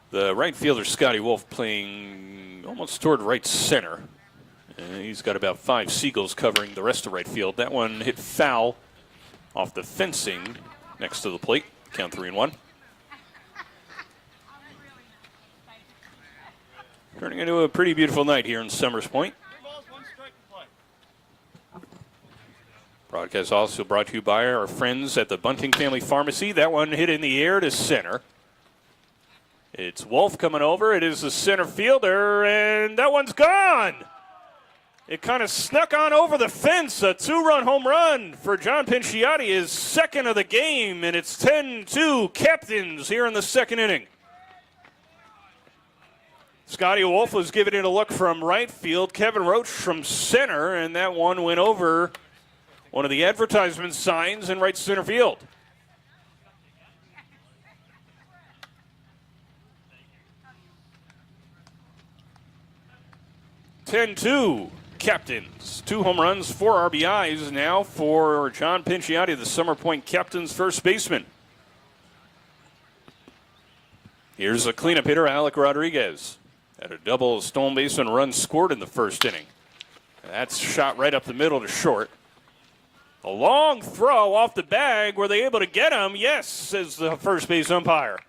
The right fielder, Scotty Wolf, playing almost toward right center. And he's got about 5 Seagulls covering the rest of right field. That one hit foul off the fencing next to the plate. Count 3-1. Turning into a pretty beautiful night here in Summers Point. Broadcast also brought to you by our friends at the Bunting Family Pharmacy. That one hit in the air to center. It's Wolf coming over. It is the center fielder, and that one's gone. It kind of snuck on over the fence. A 2-run home run for John Pinciotti, his second of the game, and it's 10-2 captains here in the second inning. Scotty Wolf was giving it a look from right field. Kevin Roach from center, and that one went over one of the advertisement signs in right center field. (10-2) Captains. 2 home runs, 4 RBIs now for John Pinciotti, the Summer Point Captains first baseman. Here's a cleanup hitter, Alec Rodriguez. Had a double stolen base and run scored in the first inning. That's shot right up the middle to short. A long throw off the bag. Were they able to get him? Yes, says the first base umpire.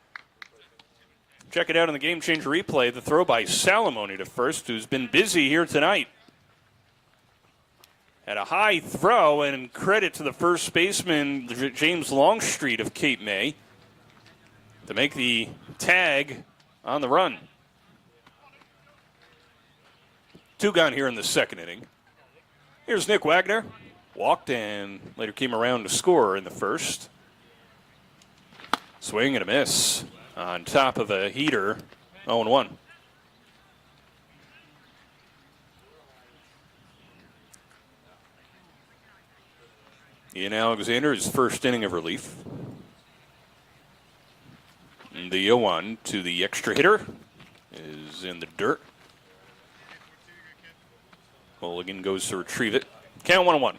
Check it out in the Gamechanger replay. The throw by Salamone to first, who's been busy here tonight. Had a high throw, and credit to the first baseman, James Longstreet of Cape May, to make the tag on the run. 2 gone here in the second inning. Here's Nick Wagner. Walked and later came around to score in the first. Swing and a miss on top of a heater, 0-1. Ian Alexander, his first inning of relief. And the 0-1 to the extra hitter is in the dirt. Mulligan goes to retrieve it. Count 1-1.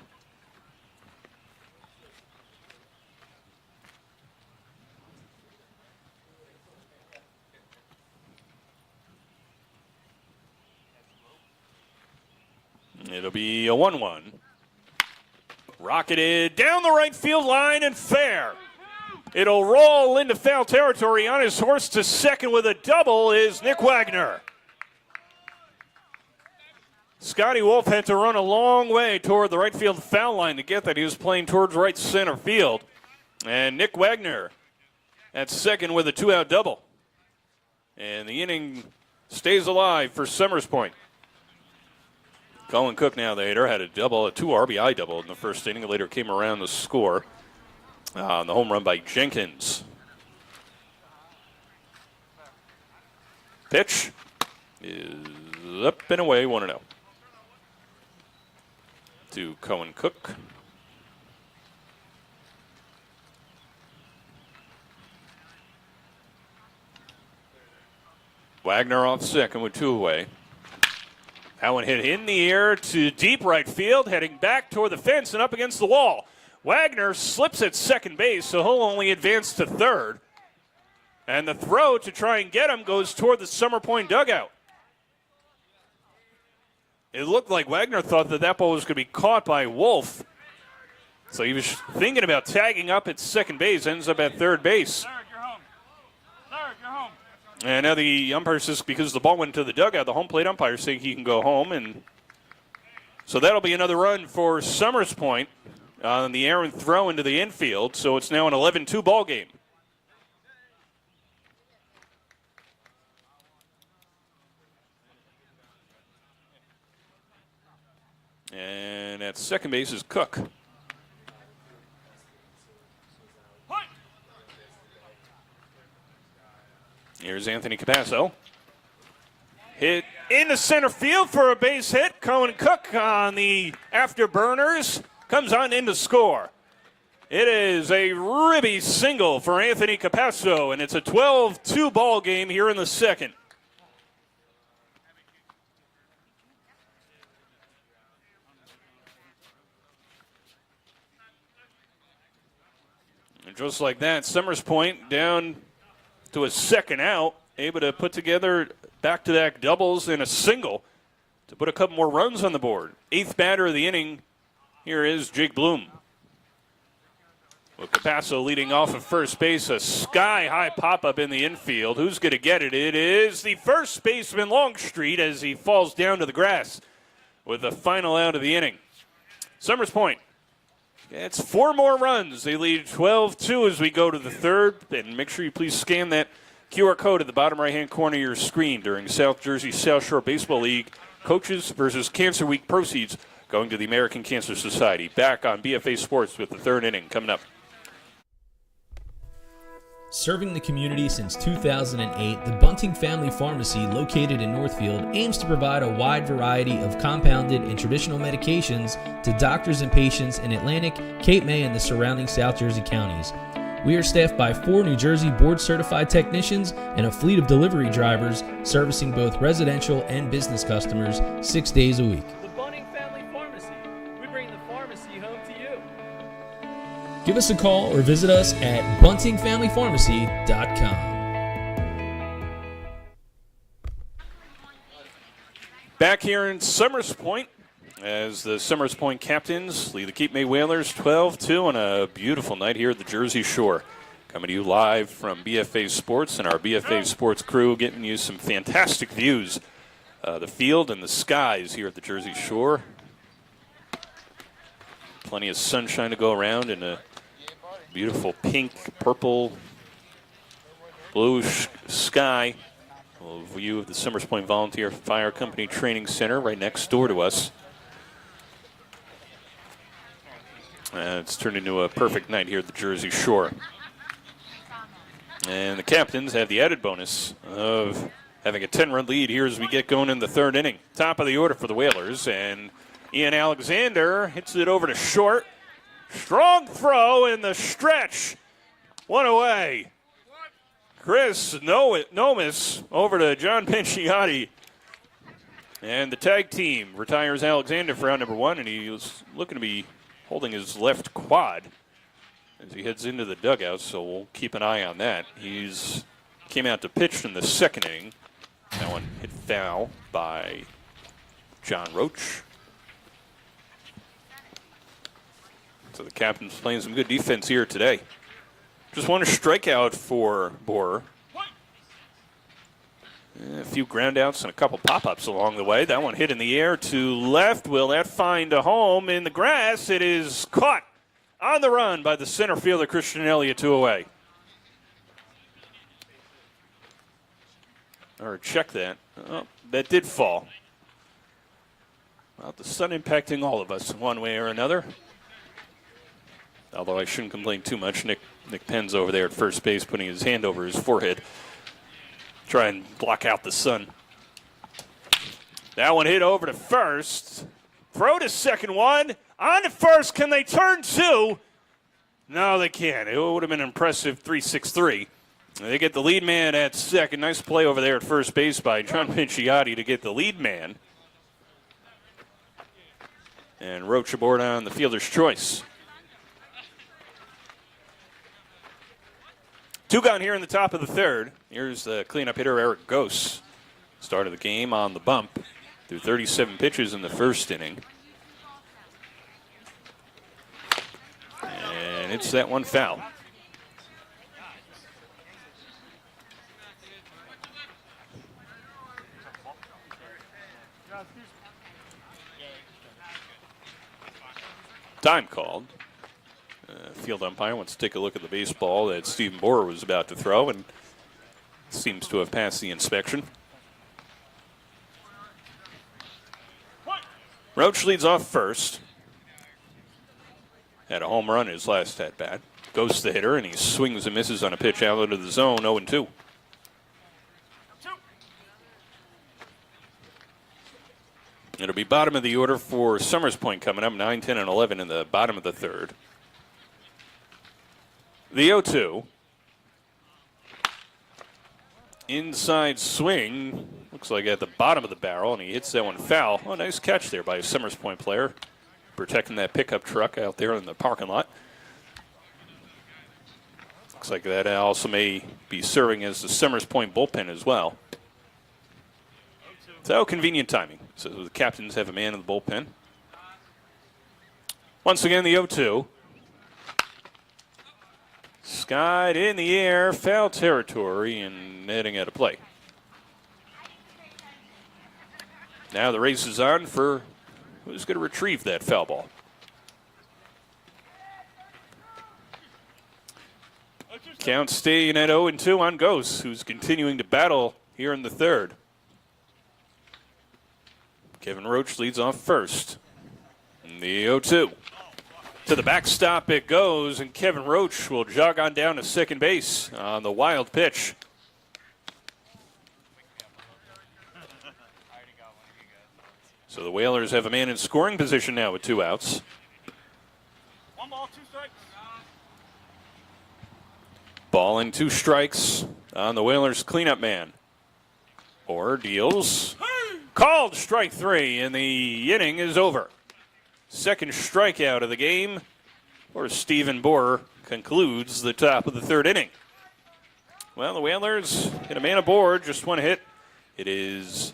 It'll be a 1-1. Rocketed down the right field line and fair. It'll roll into foul territory. On his horse to second with a double is Nick Wagner. Scotty Wolf had to run a long way toward the right field foul line to get that. He was playing towards right center field. And Nick Wagner at second with a 2-out double. And the inning stays alive for Summers Point. Colin Cook, now the hitter, had a 2 RBI double in the first inning. Later came around to score on the home run by Jenkins. Pitch is up and away, 1-0. To Cohen Cook. Wagner off second with 2 away. That one hit in the air to deep right field, heading back toward the fence and up against the wall. Wagner slips at second base, so he'll only advance to third. And the throw to try and get him goes toward the Summer Point dugout. It looked like Wagner thought that ball was going to be caught by Wolf. So he was thinking about tagging up at second base, ends up at third base. Third, you're home. Third, you're home. And now the umpire says because the ball went to the dugout, the home plate umpire saying he can go home. And so that'll be another run for Summers Point on the errant throw into the infield. So it's now an 11-2 ball game. And at second base is Cook. Here's Anthony Capasso. Hit into center field for a base hit. Cohen Cook on the afterburners comes on in to score. It is a ribby single for Anthony Capasso, and it's a 12-2 ball game here in the second. And just like that, Summers Point down to a second out, able to put together back-to-back doubles and a single to put a couple more runs on the board. 8th batter of the inning, here is Jake Bloom. With Capasso leading off at first base, a sky-high pop-up in the infield. Who's going to get it? It is the first baseman, Longstreet, as he falls down to the grass with the final out of the inning. Summers Point, it's 4 more runs. They lead 12-2 as we go to the third. And make sure you please scan that QR code at the bottom right-hand corner of your screen during South Jersey South Shore Baseball League Coaches versus Cancer Week proceeds going to the American Cancer Society. Back on BFA Sports with the third inning coming up. Serving the community since 2008, the Bunting Family Pharmacy, located in Northfield, aims to provide a wide variety of compounded and traditional medications to doctors and patients in Atlantic, Cape May, and the surrounding South Jersey counties. We are staffed by 4 New Jersey board-certified technicians and a fleet of delivery drivers servicing both residential and business customers 6 days a week. The Bunting Family Pharmacy. We bring the pharmacy home to you. Give us a call or visit us at buntingfamilypharmacy.com. Back here in Summers Point, as the Summers Point captains lead the Cape May Whalers 12-2 on a beautiful night here at the Jersey Shore. Coming to you live from BFA Sports and our BFA Sports crew, getting you some fantastic views. The field and the skies here at the Jersey Shore. Plenty of sunshine to go around and a beautiful pink, purple, bluish sky. A view of the Summers Point Volunteer Fire Company Training Center right next door to us. It's turned into a perfect night here at the Jersey Shore. And the captains have the added bonus of having a 10-run lead here as we get going in the third inning. Top of the order for the Whalers, and Ian Alexander hits it over to short. Strong throw in the stretch. One away. Chris Nomis over to John Pinciotti. And the tag team retires Alexander for out number 1, and he was looking to be holding his left quad as he heads into the dugout, so we'll keep an eye on that. He's came out to pitch in the second inning. That one hit foul by John Roach. So the captain's playing some good defense here today. Just one strikeout for Borer. A few groundouts and a couple pop-ups along the way. That one hit in the air to left. Will that find a home in the grass? It is caught on the run by the center fielder, Christian Elliott, 2 away. Or check that. Oh, that did fall. Well, the sun impacting all of us in one way or another. Although I shouldn't complain too much. Nick Penn's over there at first base putting his hand over his forehead. Try and block out the sun. That one hit over to first. Throw to second one. On to first. Can they turn 2? No, they can't. It would have been an impressive 3-6-3. They get the lead man at second. Nice play over there at first base by John Pinciotti to get the lead man. And Roach aboard on the fielder's choice. 2 gone here in the top of the third. Here's the cleanup hitter, Eric Gose. Started the game on the bump through 37 pitches in the first inning. And it's that one foul. Time called. Field umpire wants to take a look at the baseball that Stephen Borer was about to throw and seems to have passed the inspection. Roach leads off first. Had a home run his last at-bat. Goes the hitter, and he swings and misses on a pitch out into the zone, 0-2. It'll be bottom of the order for Summers Point coming up, 9, 10, and 11 in the bottom of the third. The 0-2. Inside swing. Looks like at the bottom of the barrel, and he hits that one foul. Oh, nice catch there by a Summers Point player. Protecting that pickup truck out there in the parking lot. Looks like that also may be serving as the Summers Point bullpen as well. So convenient timing. So the captains have a man in the bullpen. Once again, the 0-2. Skied in the air, foul territory, and heading out of play. Now the race is on for who's going to retrieve that foul ball. Count staying at 0-2 on Gose, who's continuing to battle here in the third. Kevin Roach leads off first. And the 0-2. To the backstop it goes, and Kevin Roach will jog on down to second base on the wild pitch. So the Whalers have a man in scoring position now with 2 outs. 1 ball, 2 strikes. Ball and 2 strikes on the Whalers cleanup man. Or deals. Called strike 3, and the inning is over. Second strikeout of the game for Stephen Boer concludes the top of the 3rd inning. Well, the Whalers hit a man aboard, just 1 hit. It is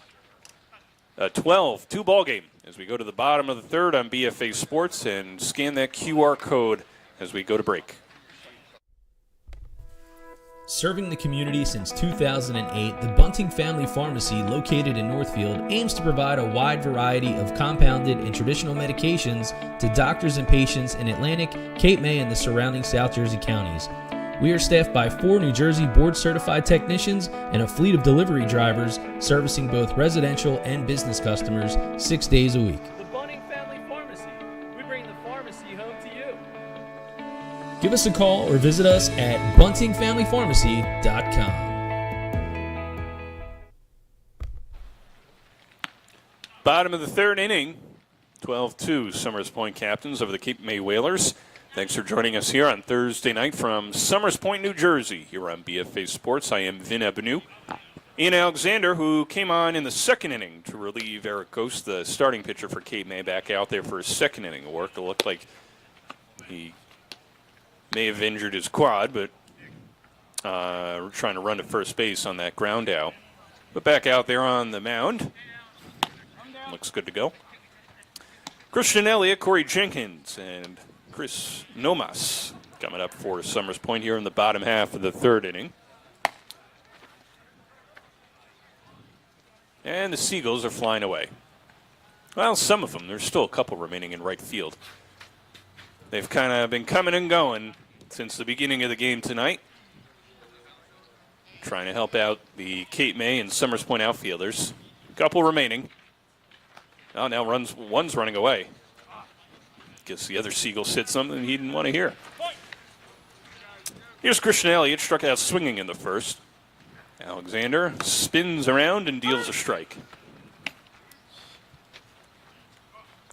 a 12-2 ball game as we go to the bottom of the 3rd on BFA Sports and scan that QR code as we go to break. Serving the community since 2008, the Bunting Family Pharmacy, located in Northfield, aims to provide a wide variety of compounded and traditional medications to doctors and patients in Atlantic, Cape May, and the surrounding South Jersey counties. We are staffed by 4 New Jersey board-certified technicians and a fleet of delivery drivers servicing both residential and business customers 6 days a week. The Bunting Family Pharmacy. We bring the pharmacy home to you. Give us a call or visit us at buntingfamilypharmacy.com. Bottom of the 3rd inning, 12-2 Summers Point Captains over the Cape May Whalers. Thanks for joining us here on Thursday night from Summers Point, New Jersey, here on BFA Sports. I am Vin Abinu. Ian Alexander, who came on in the 2nd inning to relieve Eric Ghost, the starting pitcher for Cape May, back out there for his 2nd inning of work. It looked like he may have injured his quad, but we're trying to run to first base on that ground out. But back out there on the mound. Looks good to go. Christian Elliott, Corey Jenkins, and Chris Nomas coming up for Summers Point here in the bottom half of the 3rd inning. And the Seagulls are flying away. Well, some of them. There's still a couple remaining in right field. They've kind of been coming and going since the beginning of the game tonight. Trying to help out the Cape May and Summers Point outfielders. A couple remaining. Oh, now one's running away. Guess the other Seagull said something he didn't want to hear. Here's Christian Elliott, struck out swinging in the 1st. Alexander spins around and deals a strike.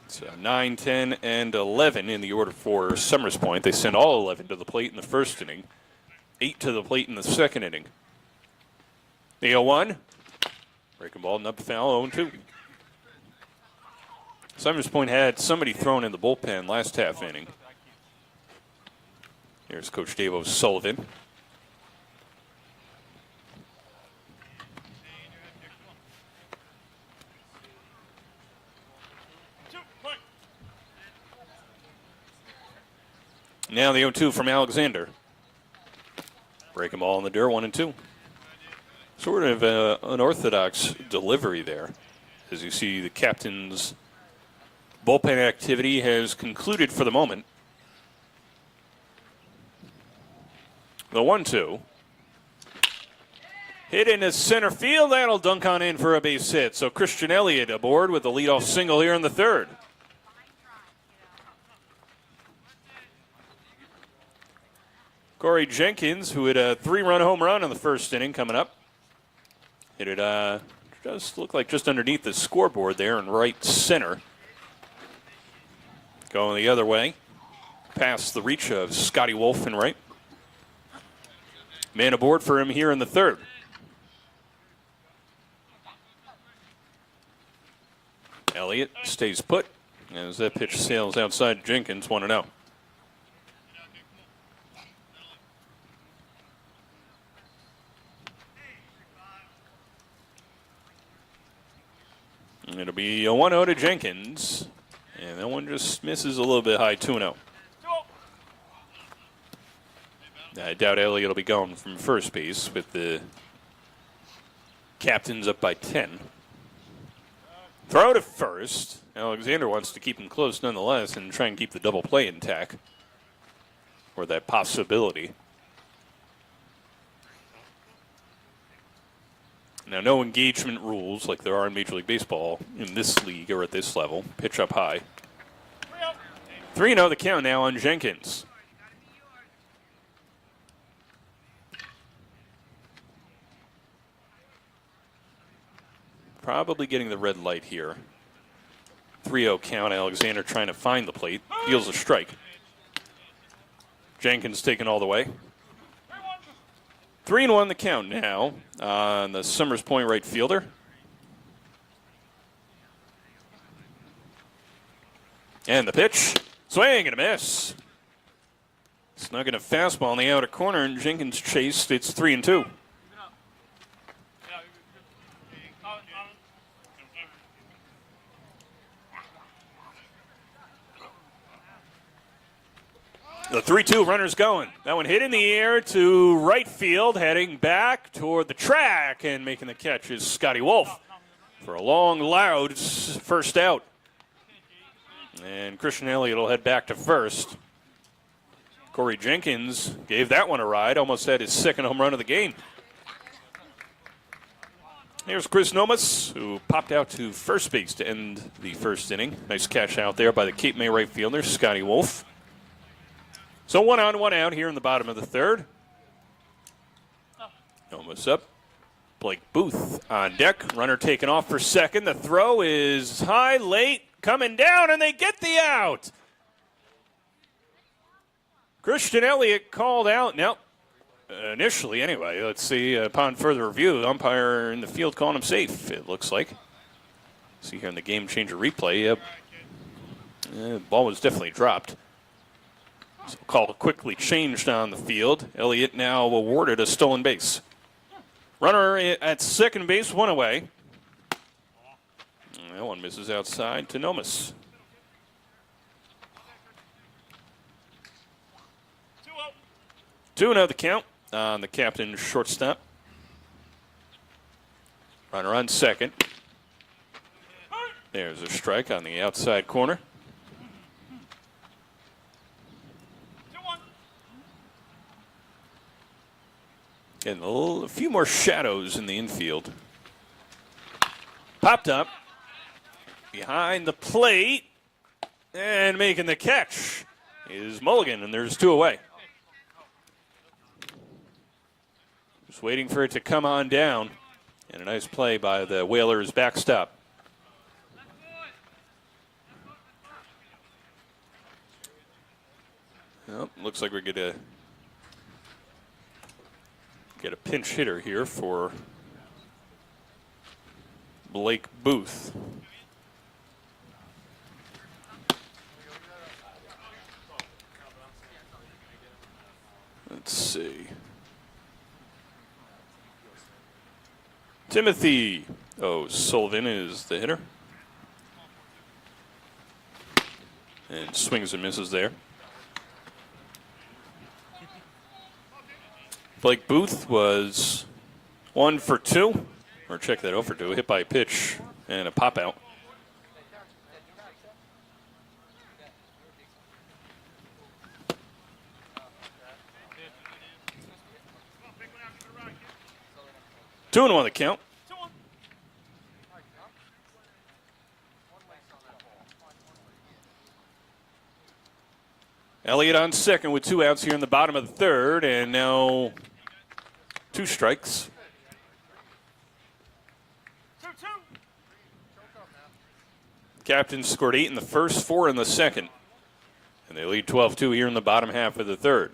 So 9, 10, and 11 in the order for Summers Point. They sent all 11 to the plate in the 1st inning. 8 to the plate in the 2nd inning. The 0-1. Breaking ball, nub foul, 0-2. Summers Point had somebody thrown in the bullpen last half inning. Here's Coach Dave O'Sullivan. Now the 0-2 from Alexander. Breaking ball in the dirt, 1-2. Sort of an unorthodox delivery there. As you see, the captain's bullpen activity has concluded for the moment. The 1-2. Hit into center field. That'll dunk on in for a base hit. So Christian Elliott aboard with the leadoff single here in the 3rd. Corey Jenkins, who hit a 3-run home run in the 1st inning, coming up. Hit it, does look like just underneath the scoreboard there in right center. Going the other way, past the reach of Scotty Wolf in right. Man aboard for him here in the 3rd. Elliott stays put as that pitch sails outside Jenkins, 1-0. It'll be a 1-0 to Jenkins. And that one just misses a little bit high, 2-0. I doubt Elliott will be going from first base with the Captains up by 10. Throw to first. Alexander wants to keep him close nonetheless and try and keep the double play intact. Or that possibility. Now, no engagement rules like there are in Major League Baseball in this league or at this level. Pitch up high. 3-0 the count now on Jenkins. Probably getting the red light here. 3-0 count. Alexander trying to find the plate. Deals a strike. Jenkins taken all the way. 3-1 the count now on the Summers Point right fielder. And the pitch. Swing and a miss. Snug in a fastball in the outer corner, and Jenkins chased. It's 3-2. The 3-2 runner's going. That one hit in the air to right field, heading back toward the track, and making the catch is Scotty Wolf for a long, loud first out. And Christian Elliott will head back to first. Corey Jenkins gave that one a ride, almost had his second home run of the game. Here's Chris Nomas, who popped out to first base to end the first inning. Nice catch out there by the Cape May right fielder, Scotty Wolf. So 1 on, 1 out here in the bottom of the third. Nomas up. Blake Booth on deck. Runner taken off for second. The throw is high, late, coming down, and they get the out. Christian Elliott called out. Now, initially anyway, let's see, upon further review, the umpire in the field calling him safe, it looks like. See here in the Gamechanger replay, yep. The ball was definitely dropped. So call quickly changed on the field. Elliott now awarded a stolen base. Runner at second base, one away. That one misses outside to Nomas. 2-0 the count on the captain shortstop. Runner on second. There's a strike on the outside corner. And a few more shadows in the infield. Popped up behind the plate and making the catch is Mulligan, and there's 2 away. Just waiting for it to come on down, and a nice play by the Whalers backstop. Well, looks like we're going to get a pinch hitter here for Blake Booth. Let's see. Timothy Sullivan is the hitter. And swings and misses there. Blake Booth was 1 for 2, or check that out for 2, hit by a pitch and a pop out. Two and 1 the count. Elliott on second with 2 outs here in the bottom of the third, and now 2 strikes. 2-2. Captains scored 8 in the first, 4 in the second. And they lead 12-2 here in the bottom half of the third.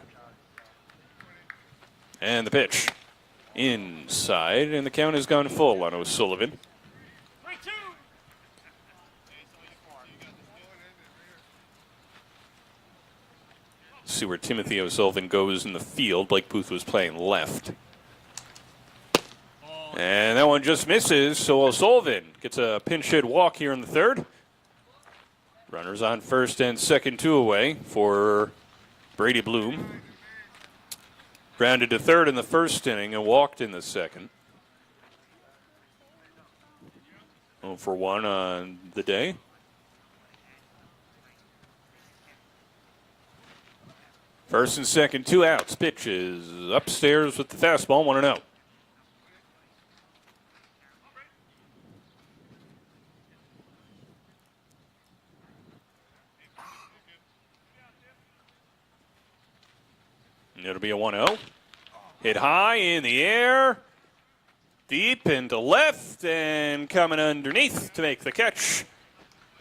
And the pitch inside, and the count has gone full on O'Sullivan. 3-2. See where Timothy O'Sullivan goes in the field. Blake Booth was playing left. And that one just misses, so O'Sullivan gets a pinch hit walk here in the third. Runners on first and second, 2 away for Brady Bloom. Grounded to third in the first inning and walked in the second. 0 for 1 on the day. First and second, 2 outs. Pitch is upstairs with the fastball, 1-0. It'll be a 1-0. Hit high in the air. Deep into left, and coming underneath to make the catch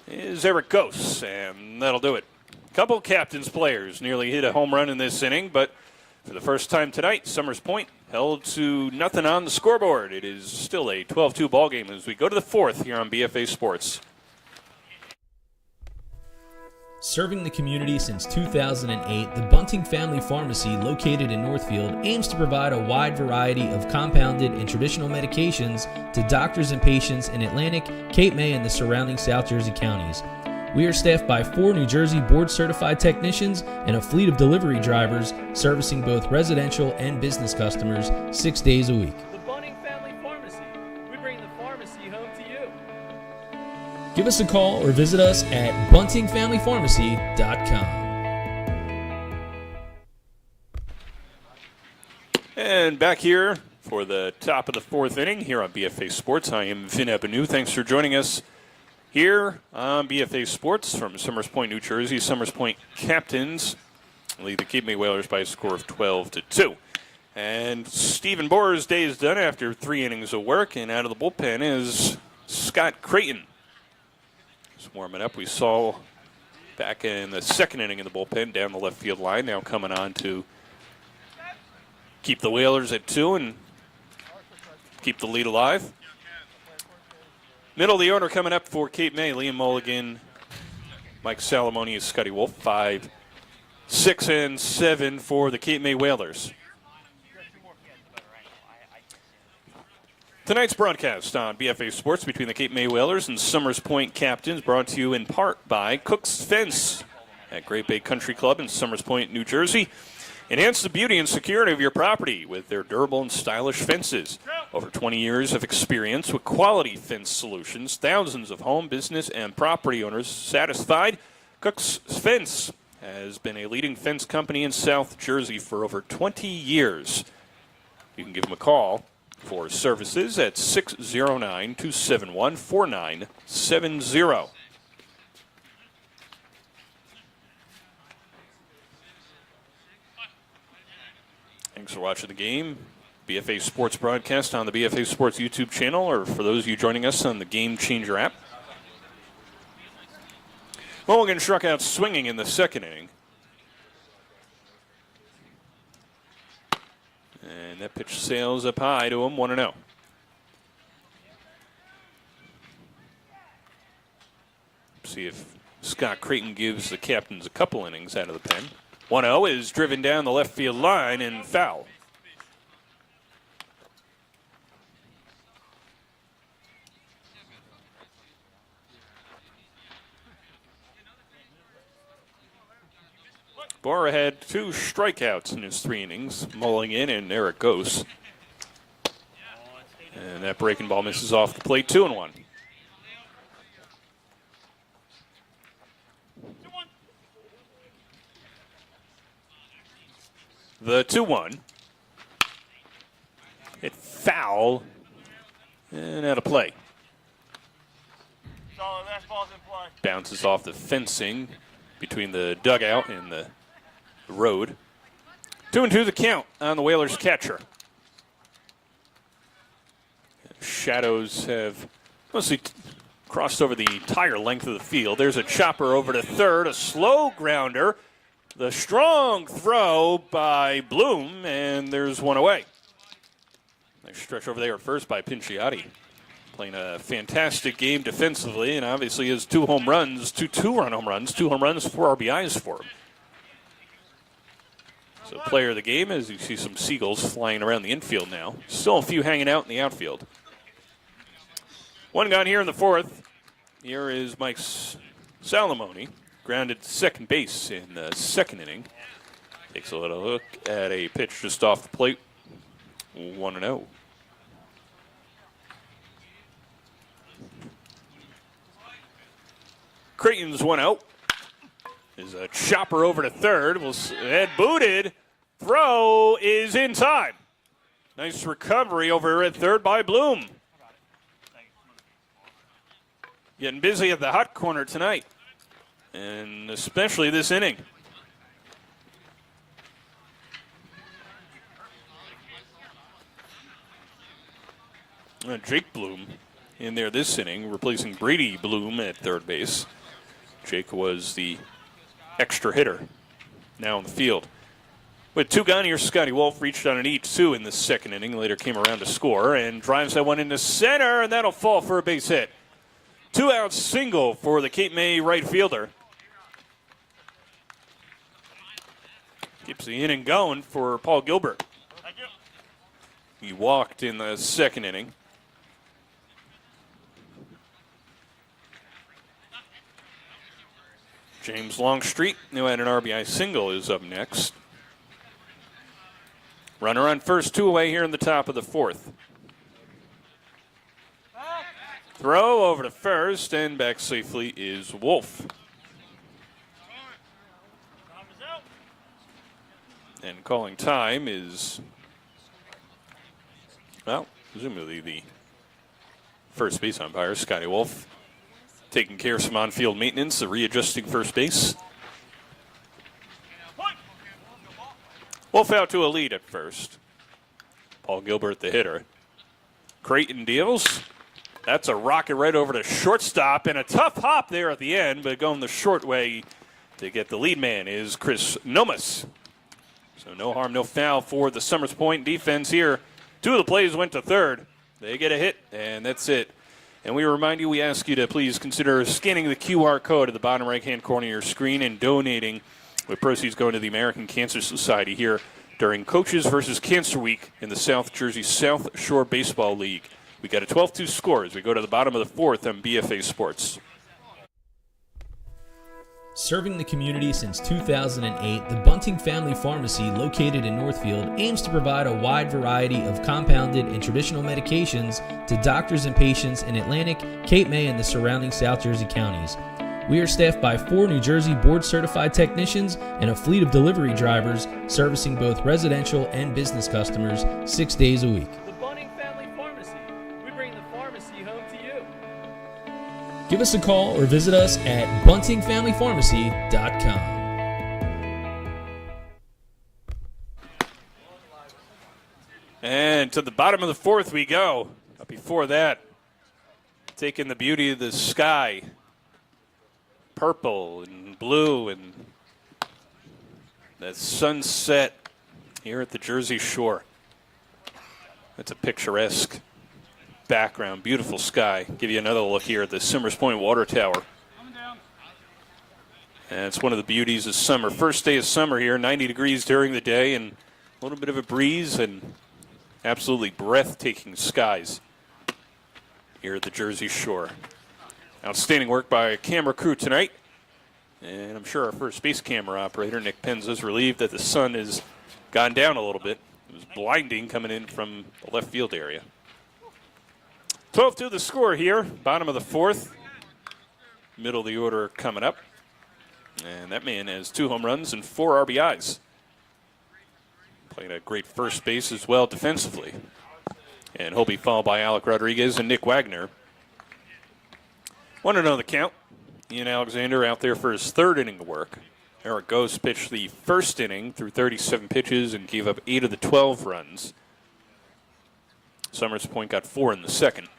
is Eric Gose, and that'll do it. Couple captain's players nearly hit a home run in this inning, but for the first time tonight, Summers Point held to nothing on the scoreboard. It is still a 12-2 ball game as we go to the fourth here on BFA Sports. Serving the community since 2008, the Bunting Family Pharmacy, located in Northfield, aims to provide a wide variety of compounded and traditional medications to doctors and patients in Atlantic, Cape May, and the surrounding South Jersey counties. We are staffed by 4 New Jersey board-certified technicians and a fleet of delivery drivers servicing both residential and business customers 6 days a week. The Bunting Family Pharmacy. We bring the pharmacy home to you. Give us a call or visit us at buntingfamilypharmacy.com. And back here for the top of the fourth inning here on BFA Sports. I am Vin Ebanu. Thanks for joining us here on BFA Sports from Summers Point, New Jersey. Summers Point captains lead the Cape May Whalers by a score of 12-2. And Stephen Boer's day is done after 3 innings of work, and out of the bullpen is Scott Creighton. Just warming up. We saw back in the second inning in the bullpen down the left field line, now coming on to keep the Whalers at 2 and keep the lead alive. Middle of the order coming up for Cape May: Liam Mulligan, Mike Salamoni, Scotty Wolf. 5, 6, and 7 for the Cape May Whalers. Tonight's broadcast on BFA Sports between the Cape May Whalers and Summers Point Captains, brought to you in part by Cook's Fence at Great Bay Country Club in Summers Point, New Jersey. Enhance the beauty and security of your property with their durable and stylish fences. Over 20 years of experience with quality fence solutions, thousands of home, business, and property owners satisfied. Cook's Fence has been a leading fence company in South Jersey for over 20 years. You can give them a call for services at 609-271-4970. Thanks for watching the game. BFA Sports broadcast on the BFA Sports YouTube channel, or for those of you joining us on the Gamechanger app. Mulligan struck out swinging in the second inning. And that pitch sails up high to him, 1-0. See if Scott Creighton gives the captains a couple innings out of the pen. 1-0 is driven down the left field line and foul. Bora had 2 strikeouts in his 3 innings, Mulligan and Eric Gose. And that breaking ball misses off the plate, 2-1. The 2-1. Hit foul and out of play. Bounces off the fencing between the dugout and the road. 2-2 the count on the Whalers catcher. Shadows have mostly crossed over the entire length of the field. There's a chopper over to third, a slow grounder. The strong throw by Bloom, and there's one away. Nice stretch over there at first by Pinciotti. Playing a fantastic game defensively, and obviously has 2 home runs, 2 two-run home runs, 2 home runs, 4 RBIs for him. So player of the game, as you see some seagulls flying around the infield now. Still a few hanging out in the outfield. One gone here in the fourth. Here is Mike Salamoni. Grounded to second base in the second inning. Takes a little look at a pitch just off the plate. 1-0. Creighton's 1 out. Is a chopper over to third. Head booted. Throw is in time. Nice recovery over at third by Bloom. Getting busy at the hot corner tonight, and especially this inning. Jake Bloom in there this inning, replacing Brady Bloom at third base. Jake was the extra hitter now in the field. With two gone here, Scotty Wolf reached on an E2 in the second inning, later came around to score and drives that one into center, and that'll fall for a base hit. 2-out single for the Cape May right fielder. Keeps the inning going for Paul Gilbert. He walked in the second inning. James Longstreet, who had an RBI single, is up next. Runner on first, 2 away here in the top of the fourth. Throw over to first, and back safely is Wolf. And calling time is, well, presumably the first base umpire, Scotty Wolf, taking care of some on-field maintenance, readjusting first base. Wolf out to a lead at first. Paul Gilbert, the hitter. Creighton deals. That's a rocket right over to shortstop, and a tough hop there at the end, but going the short way to get the lead man is Chris Nomas. So no harm, no foul for the Summers Point defense here. 2 of the plays went to third. They get a hit, and that's it. And we remind you, we ask you to please consider scanning the QR code at the bottom right-hand corner of your screen and donating, with proceeds going to the American Cancer Society here during Coaches versus Cancer Week in the South Jersey South Shore Baseball League. We got a 12-2 score as we go to the bottom of the fourth on BFA Sports. Serving the community since 2008, the Bunting Family Pharmacy, located in Northfield, aims to provide a wide variety of compounded and traditional medications to doctors and patients in Atlantic, Cape May, and the surrounding South Jersey counties. We are staffed by 4 New Jersey board-certified technicians and a fleet of delivery drivers servicing both residential and business customers 6 days a week. The Bunting Family Pharmacy. We bring the pharmacy home to you. Give us a call or visit us at buntingfamilypharmacy.com. And to the bottom of the fourth we go. But before that, taking the beauty of the sky, purple and blue, and that sunset here at the Jersey Shore. That's a picturesque background, beautiful sky. Give you another look here at the Summers Point Water Tower. And it's one of the beauties of summer. First day of summer here, 90 degrees during the day, and a little bit of a breeze, and absolutely breathtaking skies here at the Jersey Shore. Outstanding work by a camera crew tonight. And I'm sure our first base camera operator, Nick Penz, is relieved that the sun has gone down a little bit. It was blinding coming in from the left field area. 12-2 the score here, bottom of the fourth. Middle of the order coming up. And that man has 2 home runs and 4 RBIs. Playing a great first base as well defensively. And he'll be followed by Alec Rodriguez and Nick Wagner. 1-0 the count. Ian Alexander out there for his third inning of work. Eric Ghost pitched the first inning through 37 pitches and gave up 8 of the 12 runs. Summers Point got 4 in the second.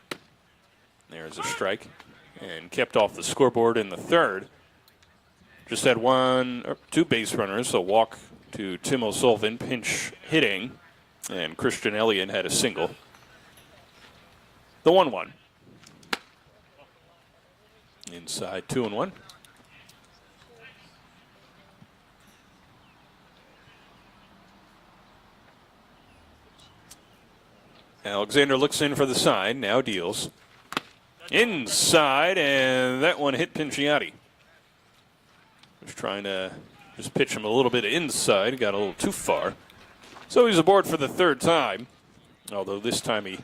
There's a strike. And kept off the scoreboard in the third. Just had 2 base runners, a walk to Tim O'Sullivan, pinch hitting. And Christian Elliott had a single. The 1-1. Inside 2-1. Alexander looks in for the side, now deals. Inside, and that one hit Pinciotti. Was trying to just pitch him a little bit inside, got a little too far. So he's aboard for the third time, although this time he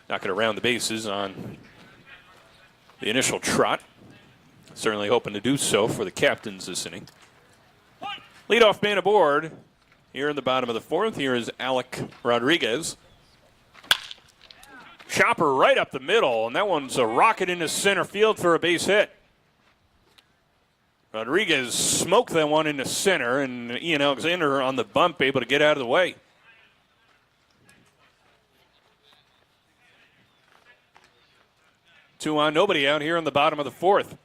not going to round the bases on the initial trot. Certainly hoping to do so for the captains this inning. Leadoff man aboard here in the bottom of the fourth. Here is Alec Rodriguez. Chopper right up the middle, and that one's a rocket into center field for a base hit. Rodriguez smoked that one into center, and Ian Alexander on the bump able to get out of the way. 2 on, nobody out here in the bottom of the 4th.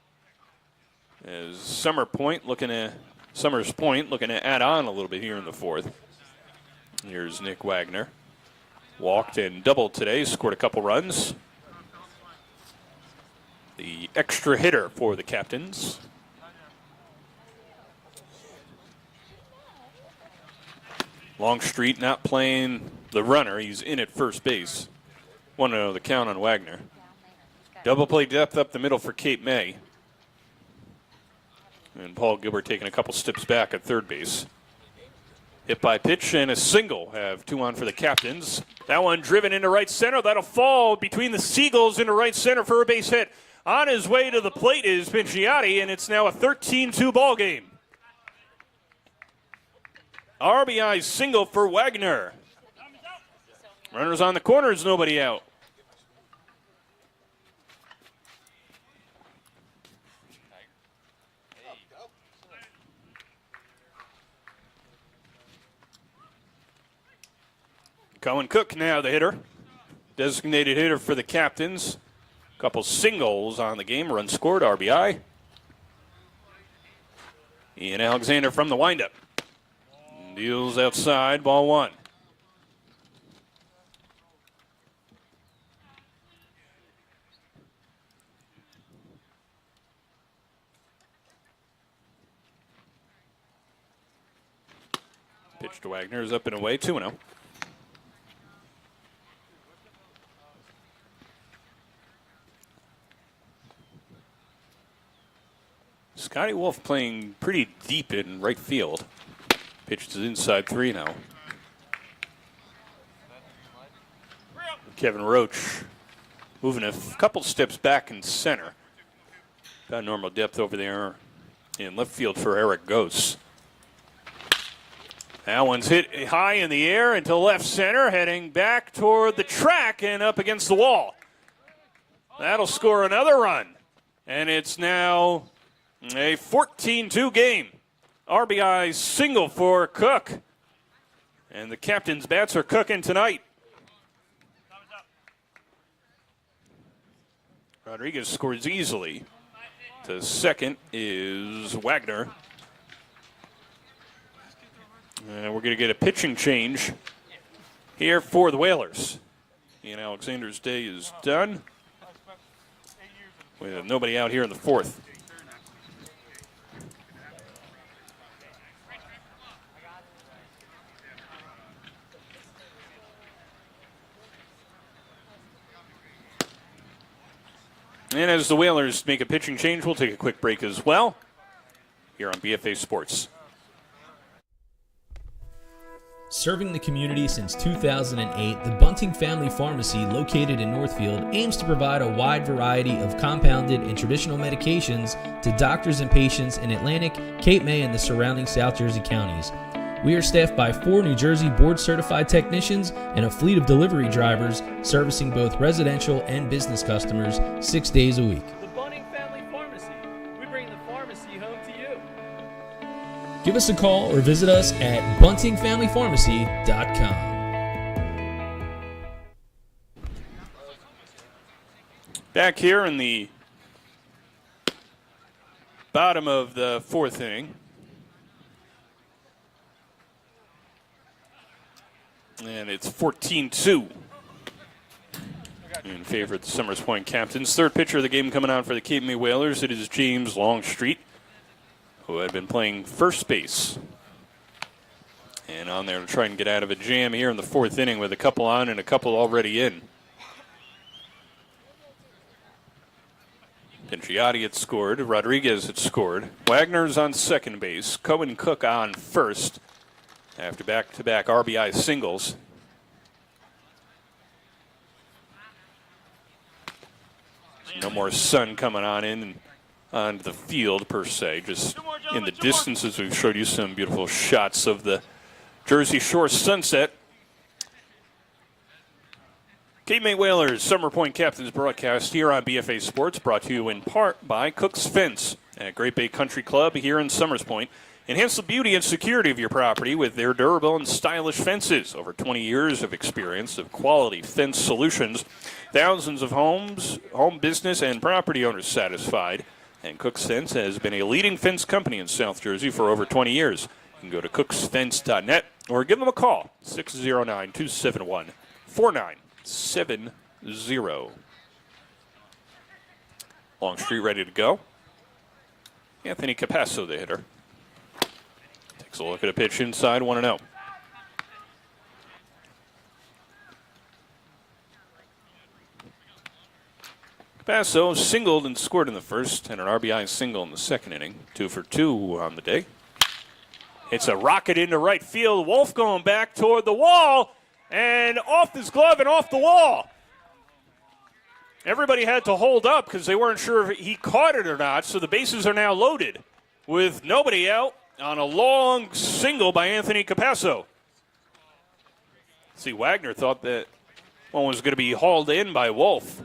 As Summers Point looking to add on a little bit here in the 4th. Here's Nick Wagner. Walked and doubled today, scored a couple runs. The extra hitter for the Captains. Longstreet not playing the runner. He's in at first base. 1-0 the count on Wagner. Double play depth up the middle for Cape May. And Paul Gilbert taking a couple steps back at third base. Hit by pitch and a single. Have 2 on for the Captains. That one driven into right center. That'll fall between the Seagulls into right center for a base hit. On his way to the plate is Pinciotti, and it's now a 13-2 ball game. RBI single for Wagner. Runners on the corners, nobody out. Cohen Cook now the hitter. Designated hitter for the Captains. Couple singles on the game. Run scored, RBI. Ian Alexander from the windup. Deals outside, ball 1. Pitch to Wagner is up and away, 2-0. Scotty Wolf playing pretty deep in right field. Pitch to inside 3 now. Kevin Roach moving a couple steps back in center. Got normal depth over there in left field for Eric Gose. That one's hit high in the air into left center, heading back toward the track and up against the wall. That'll score another run. And it's now a 14-2 game. RBI single for Cook. And the Captains' bats are cooking tonight. Rodriguez scores easily. The second is Wagner. And we're going to get a pitching change here for the Whalers. Ian Alexander's day is done. We have nobody out here in the 4th. And as the Whalers make a pitching change, we'll take a quick break as well here on BFA Sports. Serving the community since 2008, the Bunting Family Pharmacy, located in Northfield, aims to provide a wide variety of compounded and traditional medications to doctors and patients in Atlantic, Cape May, and the surrounding South Jersey counties. We are staffed by 4 New Jersey board-certified technicians and a fleet of delivery drivers servicing both residential and business customers 6 days a week. The Bunting Family Pharmacy. We bring the pharmacy home to you. Give us a call or visit us at buntingfamilypharmacy.com. Back here in the bottom of the 4th inning. And it's 14-2 in favor of the Summers Point Captains. Third pitcher of the game coming on for the Cape May Whalers. It is James Longstreet, who had been playing first base. And on there to try and get out of a jam here in the 4th inning with a couple on and a couple already in. Pinciotti had scored. Rodriguez had scored. Wagner's on second base. Cohen Cook on first after back-to-back RBI singles. No more sun coming on the field per se, just in the distance as we've showed you some beautiful shots of the Jersey Shore sunset. Cape May Whalers Summer Point Captains broadcast here on BFA Sports, brought to you in part by Cook's Fence at Great Bay Country Club here in Summers Point. Enhance the beauty and security of your property with their durable and stylish fences. Over 20 years of experience of quality fence solutions. Thousands of homes, home business, and property owners satisfied. And Cook's Fence has been a leading fence company in South Jersey for over 20 years. You can go to cooksfence.net or give them a call, 609-271-4970. Long Street ready to go. Anthony Capasso, the hitter. Takes a look at a pitch inside, 1-0. Capasso singled and scored in the first, and an RBI single in the second inning. 2 for 2 on the day. It's a rocket into right field. Wolf going back toward the wall, and off his glove and off the wall. Everybody had to hold up because they weren't sure if he caught it or not, so the bases are now loaded with nobody out on a long single by Anthony Capasso. See, Wagner thought that one was going to be hauled in by Wolf.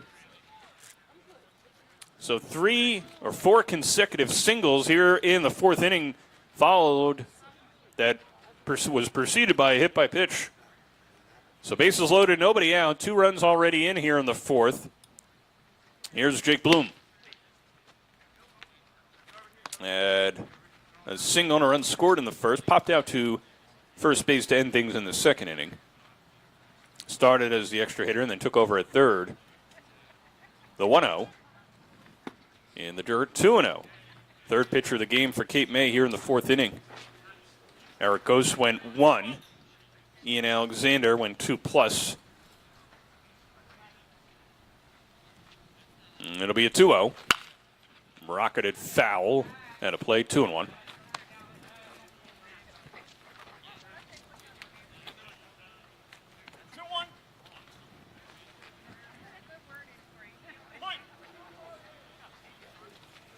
So 3 or 4 consecutive singles here in the fourth inning followed that was preceded by a hit by pitch. So bases loaded, nobody out. 2 runs already in here in the fourth. Here's Jake Bloom. And a single and a run scored in the first. Popped out to first base to end things in the second inning. Started as the extra hitter and then took over at third. The 1-0. In the dirt, 2-0. Third pitcher of the game for Cape May here in the fourth inning. Eric Ghost went 1. Ian Alexander went 2+. It'll be a 2-0. Rocketed foul at a play, 2-1.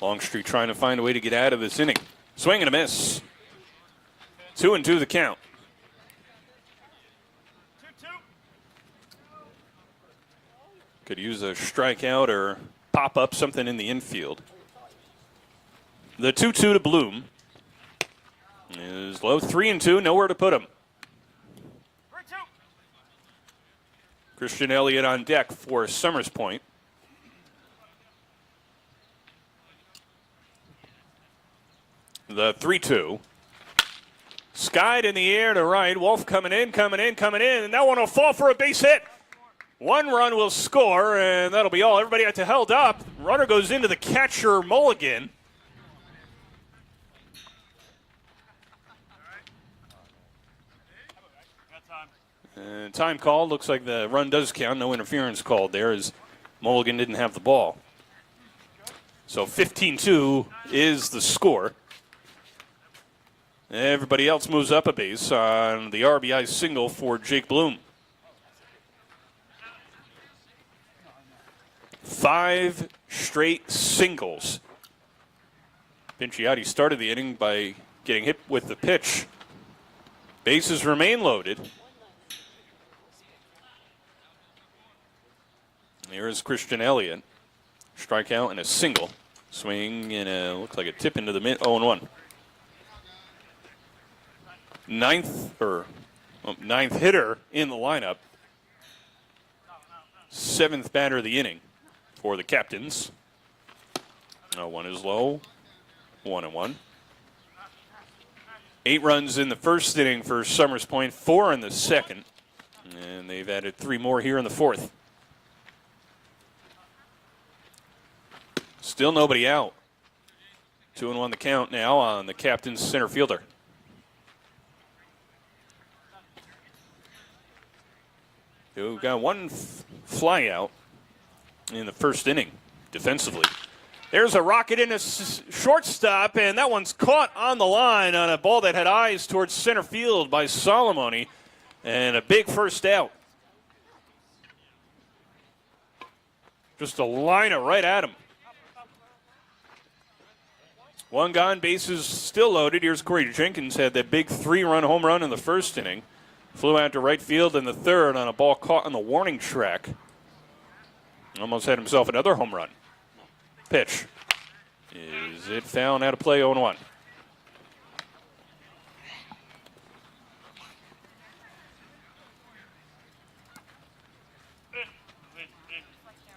Longstreet trying to find a way to get out of this inning. Swing and a miss. 2-2 the count. 2-2. Could use a strikeout or pop up something in the infield. The 2-2 to Bloom is low. 3-2, nowhere to put him. 3-2. Christian Elliott on deck for Summers Point. The 3-2. Skied in the air to right. Wolf coming in. And that one will fall for a base hit. 1 run will score, and that'll be all. Everybody had to held up. Runner goes into the catcher Mulligan. And time called. Looks like the run does count. No interference called there as Mulligan didn't have the ball. So 15-2 is the score. Everybody else moves up a base on the RBI single for Jake Bloom. 5 straight singles. Pinciotti started the inning by getting hit with the pitch. Bases remain loaded. Here is Christian Elliott. Strikeout and a single. Swing and looks like a tip into the mid. 0-1. Ninth hitter in the lineup. 7th batter of the inning for the Captains. 1 is low. 1-1. 8 runs in the first inning for Summers Point. 4 in the second. And they've added 3 more here in the fourth. Still nobody out. 2-1 the count now on the Captains center fielder. Who got 1 fly out in the first inning defensively. There's a rocket in a shortstop, and that one's caught on the line on a ball that had eyes towards center field by Solomoni, and a big first out. Just a liner right at him. 1 gone, bases still loaded. Here's Corey Jenkins, had that big 3-run home run in the first inning. Flew out to right field in the third on a ball caught on the warning track. Almost had himself another home run. Pitch. Is it foul and out of play, 0-1.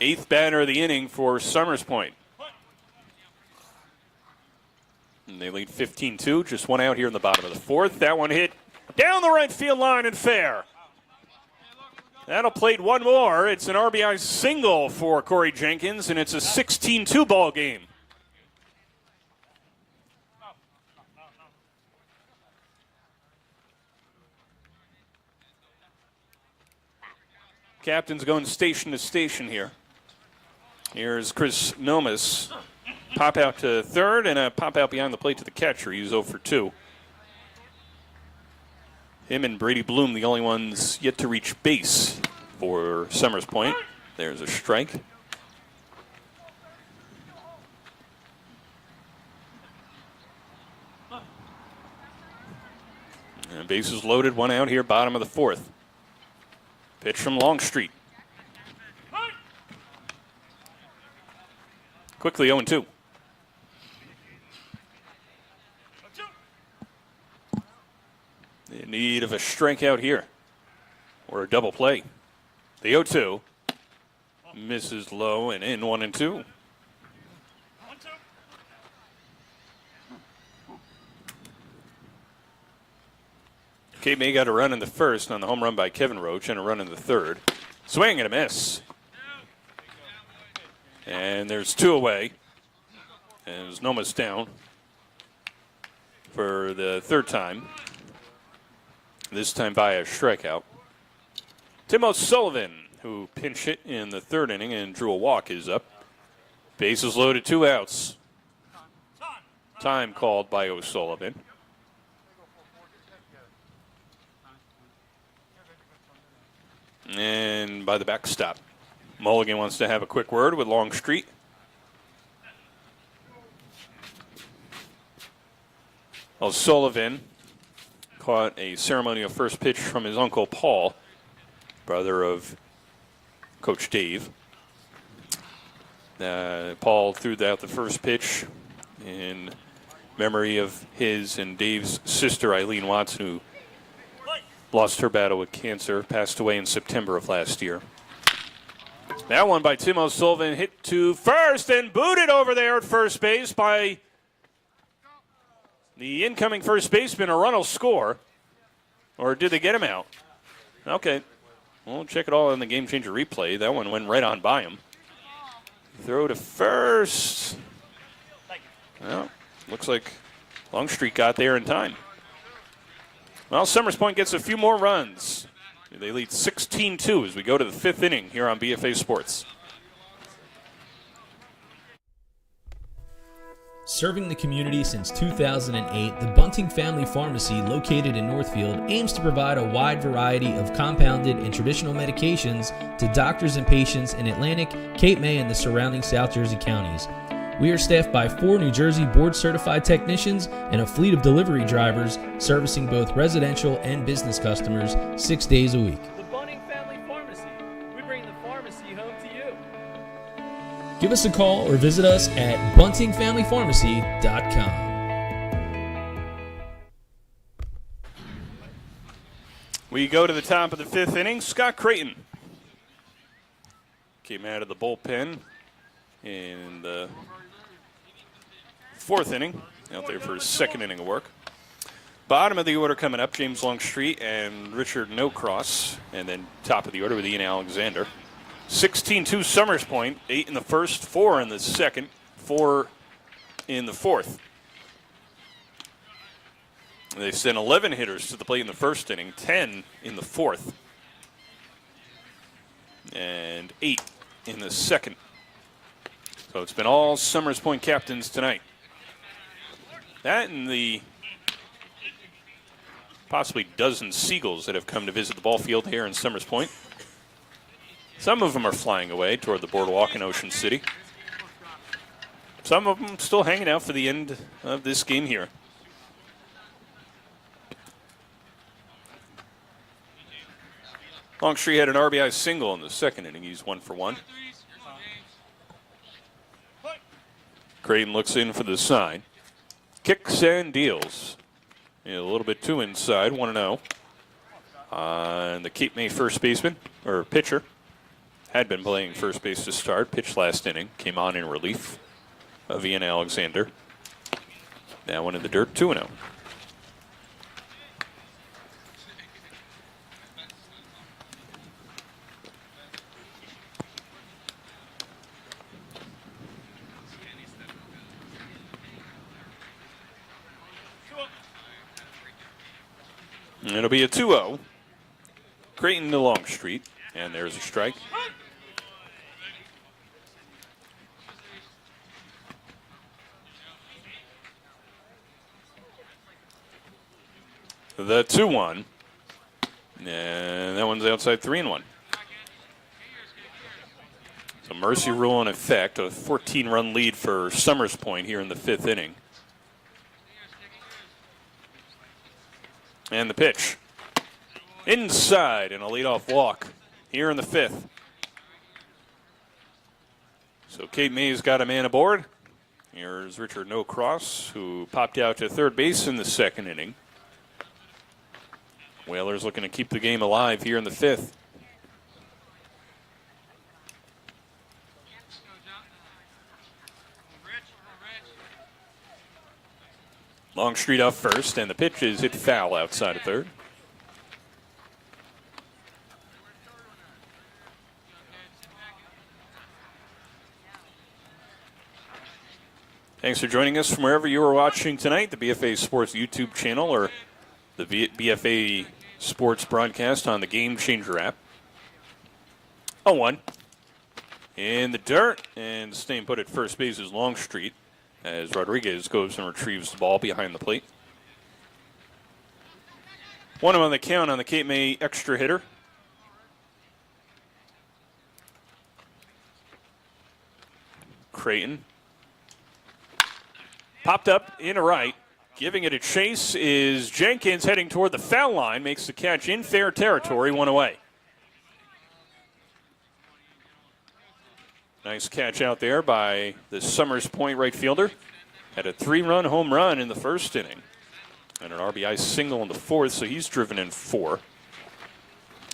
8th batter of the inning for Summers Point. And they lead 15-2, just one out here in the bottom of the 4th. That one hit down the right field line and fair. That'll plate one more. It's an RBI single for Corey Jenkins, and it's a 16-2 ball game. Captain's going station to station here. Here's Chris Nomas. Pop out to third and a pop out behind the plate to the catcher. He's 0 for 2. Him and Brady Bloom, the only ones yet to reach base for Summers Point. There's a strike. And bases loaded, one out here, bottom of the 4th. Pitch from Longstreet. Quickly 0-2. In need of a strikeout here, or a double play. The 0-2 misses low and in 1-2. Cape May got a run in the first on the home run by Kevin Roach and a run in the third. Swing and a miss. And there's 2 away. And there's Noma's down for the 3rd time. This time by a strikeout. Tim O'Sullivan, who pinch hit in the 3rd inning and drew a walk, is up. Bases loaded, 2 outs. Time called by O'Sullivan. And by the backstop. Mulligan wants to have a quick word with Longstreet. O'Sullivan caught a ceremonial first pitch from his uncle Paul, brother of Coach Dave. Paul threw out the first pitch in memory of his and Dave's sister, Eileen Watson, who lost her battle with cancer, passed away in September of last year. That one by Tim O'Sullivan hit to first and booted over there at first base by the incoming first baseman. A run will score. Or did they get him out? Okay. We'll check it all in the Gamechanger replay. That one went right on by him. Throw to first. Well, looks like Longstreet got there in time. Well, Summers Point gets a few more runs. They lead 16-2 as we go to the 5th inning here on BFA Sports. Serving the community since 2008, the Bunting Family Pharmacy, located in Northfield, aims to provide a wide variety of compounded and traditional medications to doctors and patients in Atlantic, Cape May, and the surrounding South Jersey counties. We are staffed by 4 New Jersey board-certified technicians and a fleet of delivery drivers servicing both residential and business customers 6 days a week. The Bunting Family Pharmacy. We bring the pharmacy home to you. Give us a call or visit us at buntingfamilypharmacy.com. We go to the top of the 5th inning. Scott Creighton came out of the bullpen in the 4th inning, out there for his 2nd inning of work. Bottom of the order coming up, James Longstreet and Richard Nocross, and then top of the order with Ian Alexander. 16-2 Summers Point, 8 in the 1st, 4 in the 2nd, 4 in the 4th. They sent 11 hitters to the plate in the 1st inning, 10 in the 4th, and 8 in the 2nd. So it's been all Summers Point captains tonight. That and the possibly dozen Seagulls that have come to visit the ball field here in Summers Point. Some of them are flying away toward the boardwalk in Ocean City. Some of them still hanging out for the end of this game here. Longstreet had an RBI single in the 2nd inning. He's 1 for 1. Creighton looks in for the sign. Kicks and deals. A little bit too inside, 1-0. On the Cape May first baseman, or pitcher, had been playing first base to start. Pitched last inning. Came on in relief of Ian Alexander. That one in the dirt, 2-0. It'll be a 2-0. Creighton to Longstreet. And there's a strike. The 2-1. And that one's outside 3-1. So mercy rule in effect. A 14-run lead for Summers Point here in the 5th inning. And the pitch. Inside and a leadoff walk here in the 5th. So Cape May's got a man aboard. Here's Richard Nocross, who popped out to third base in the 2nd inning. Whalers looking to keep the game alive here in the 5th. Longstreet up first, and the pitch is hit foul outside of third. Thanks for joining us from wherever you are watching tonight, the BFA Sports YouTube channel or the BFA Sports broadcast on the Gamechanger app. 0-1 in the dirt, and staying put at first base is Longstreet as Rodriguez goes and retrieves the ball behind the plate. 1 on the count on the Cape May extra hitter. Creighton. Popped up in a right. Giving it a chase is Jenkins, heading toward the foul line. Makes the catch in fair territory, 1 away. Nice catch out there by the Summers Point right fielder. Had a 3-run home run in the 1st inning. And an RBI single in the 4th, so he's driven in 4.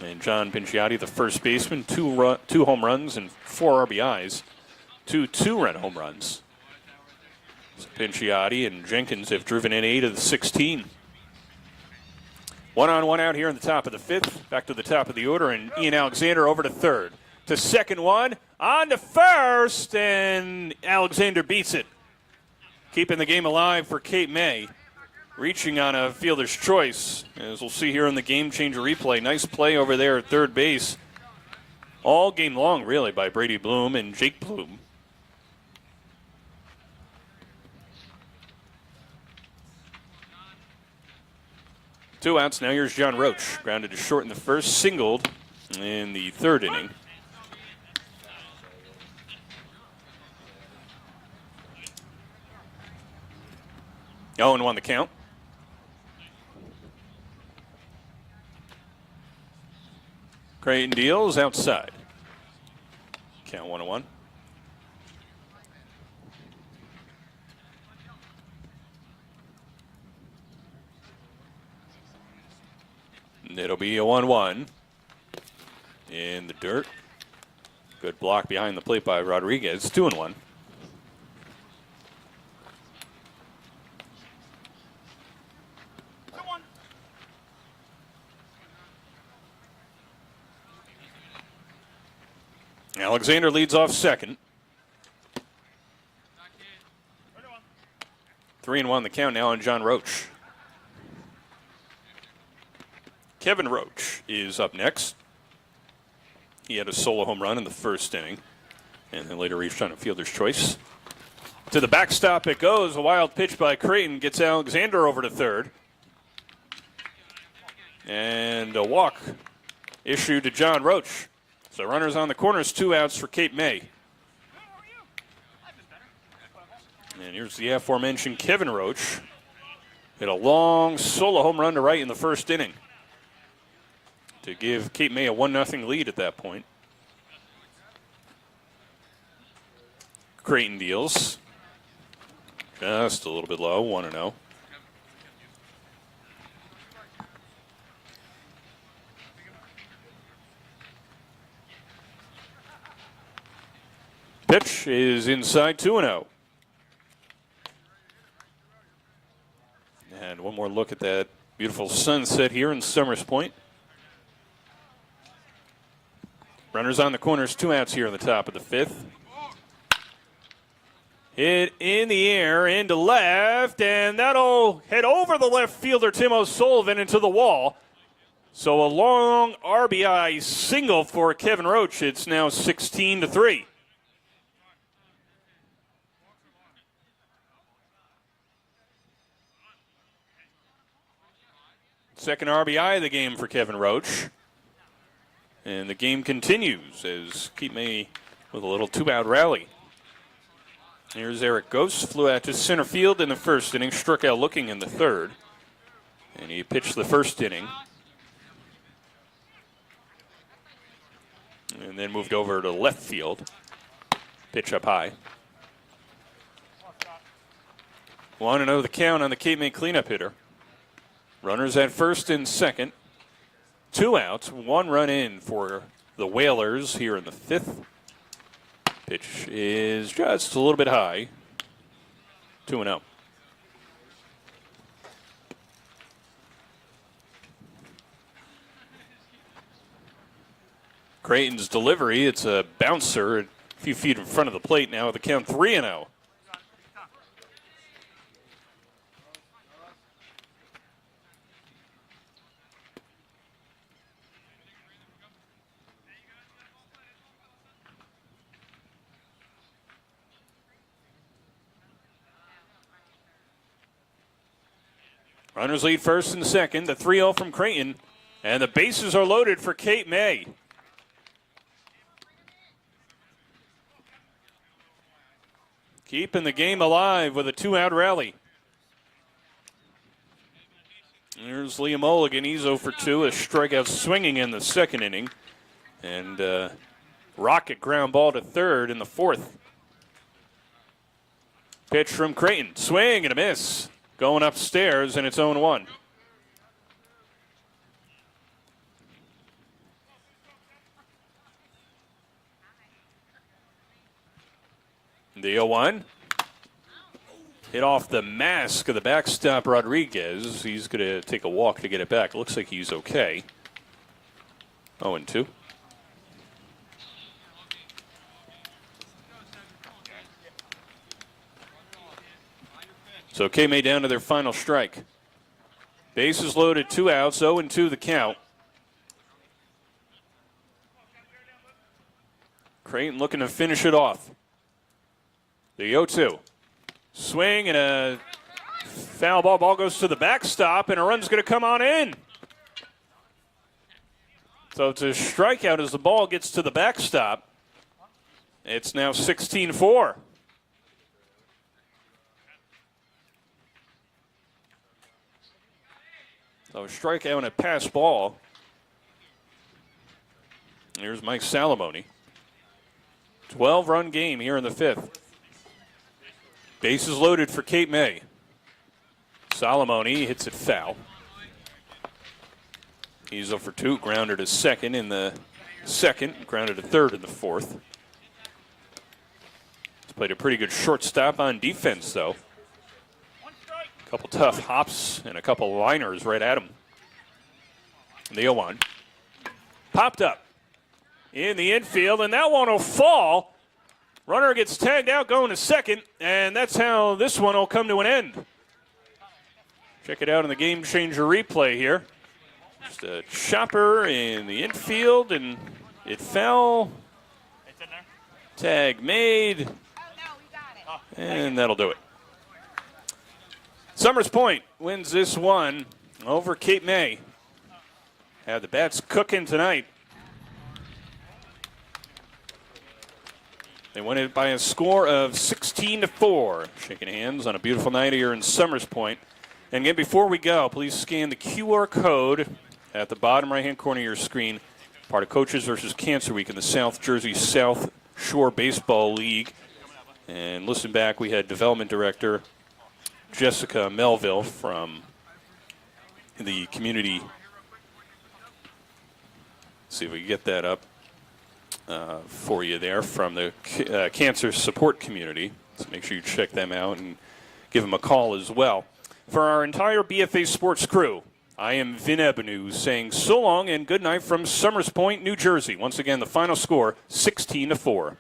And John Pinciotti, the first baseman, 2 home runs and 4 RBIs. 2 2-run home runs. So Pinciotti and Jenkins have driven in 8 of the 16. 1 on 1 out here in the top of the 5th. Back to the top of the order, and Ian Alexander over to third. To second one, on to first, and Alexander beats it. Keeping the game alive for Cape May. Reaching on a fielder's choice, as we'll see here in the Gamechanger replay. Nice play over there at third base. All game long, really, by Brady Bloom and Jake Bloom. Two outs, now here's John Roach. Grounded to short in the 1st, singled in the 3rd inning. Oh, and 1 the count. Creighton deals outside. Count 1-1. It'll be a 1-1 in the dirt. Good block behind the plate by Rodriguez. 2-1. Alexander leads off second. 3-1 the count now on John Roach. Kevin Roach is up next. He had a solo home run in the 1st inning, and then later reached on a fielder's choice. To the backstop it goes. A wild pitch by Creighton gets Alexander over to third. And a walk issued to John Roach. So runners on the corners, 2 outs for Cape May. And here's the aforementioned Kevin Roach. Hit a long solo home run to right in the 1st inning to give Cape May a 1-0 lead at that point. Creighton deals. Just a little bit low, 1-0. Pitch is inside 2-0. And one more look at that beautiful sunset here in Summers Point. Runners on the corners, 2 outs here in the top of the 5th. Hit in the air into left, and that'll head over the left fielder, Tim O'Sullivan, into the wall. So a long RBI single for Kevin Roach. It's now 16-3. Second RBI of the game for Kevin Roach. And the game continues as Cape May with a little 2-out rally. Here's Eric Ghost, flew out to center field in the first inning, struck out looking in the third. And he pitched the first inning. And then moved over to left field. Pitch up high. 1-0 the count on the Cape May cleanup hitter. Runners at first and second. 2 outs, 1 run in for the Whalers here in the 5th. Pitch is just a little bit high. 2-0. Creighton's delivery, it's a bouncer a few feet in front of the plate now with the count 3-0. Runners lead first and second, the 3-0 from Creighton, and the bases are loaded for Cape May. Keeping the game alive with a 2-out rally. There's Liam Mulligan, he's 0 for 2, a strikeout swinging in the second inning, and rocket ground ball to third in the 4th. Pitch from Creighton, swing and a miss. Going upstairs, and it's 0-1. The 0-1. Hit off the mask of the backstop Rodriguez. He's going to take a walk to get it back. Looks like he's okay. 0-2. So Cape May down to their final strike. Bases loaded, 2 outs, 0-2 the count. Creighton looking to finish it off. The 0-2. Swing and a foul ball. Ball goes to the backstop, and a run's going to come on in. So it's a strikeout as the ball gets to the backstop. It's now 16-4. So a strikeout and a pass ball. Here's Mike Salamone. 12-run game here in the 5th. Bases loaded for Cape May. Salamone hits it foul. He's 0 for 2, grounded to second in the second, grounded to third in the 4th. He's played a pretty good shortstop on defense, though. A couple tough hops and a couple liners right at him. The 0-1. Popped up in the infield, and that one will fall. Runner gets tagged out going to second, and that's how this one will come to an end. Check it out in the Gamechanger replay here. Just a chopper in the infield, and it fell. Tag made, and that'll do it. Summers Point wins this one over Cape May. Have the bats cooking tonight. They won it by a score of 16-4. Shaking hands on a beautiful night here in Summers Point. And again, before we go, please scan the QR code at the bottom right-hand corner of your screen. Part of Coaches versus Cancer Week in the South Jersey South Shore Baseball League. And listen back, we had Development Director Jessica Melville from the community. Let's see if we can get that up. for you there from the cancer support community. So make sure you check them out and give them a call as well. For our entire BFA Sports crew, I am Vin Ebenu saying so long and good night from Summers Point, New Jersey. Once again, the final score, 16-4.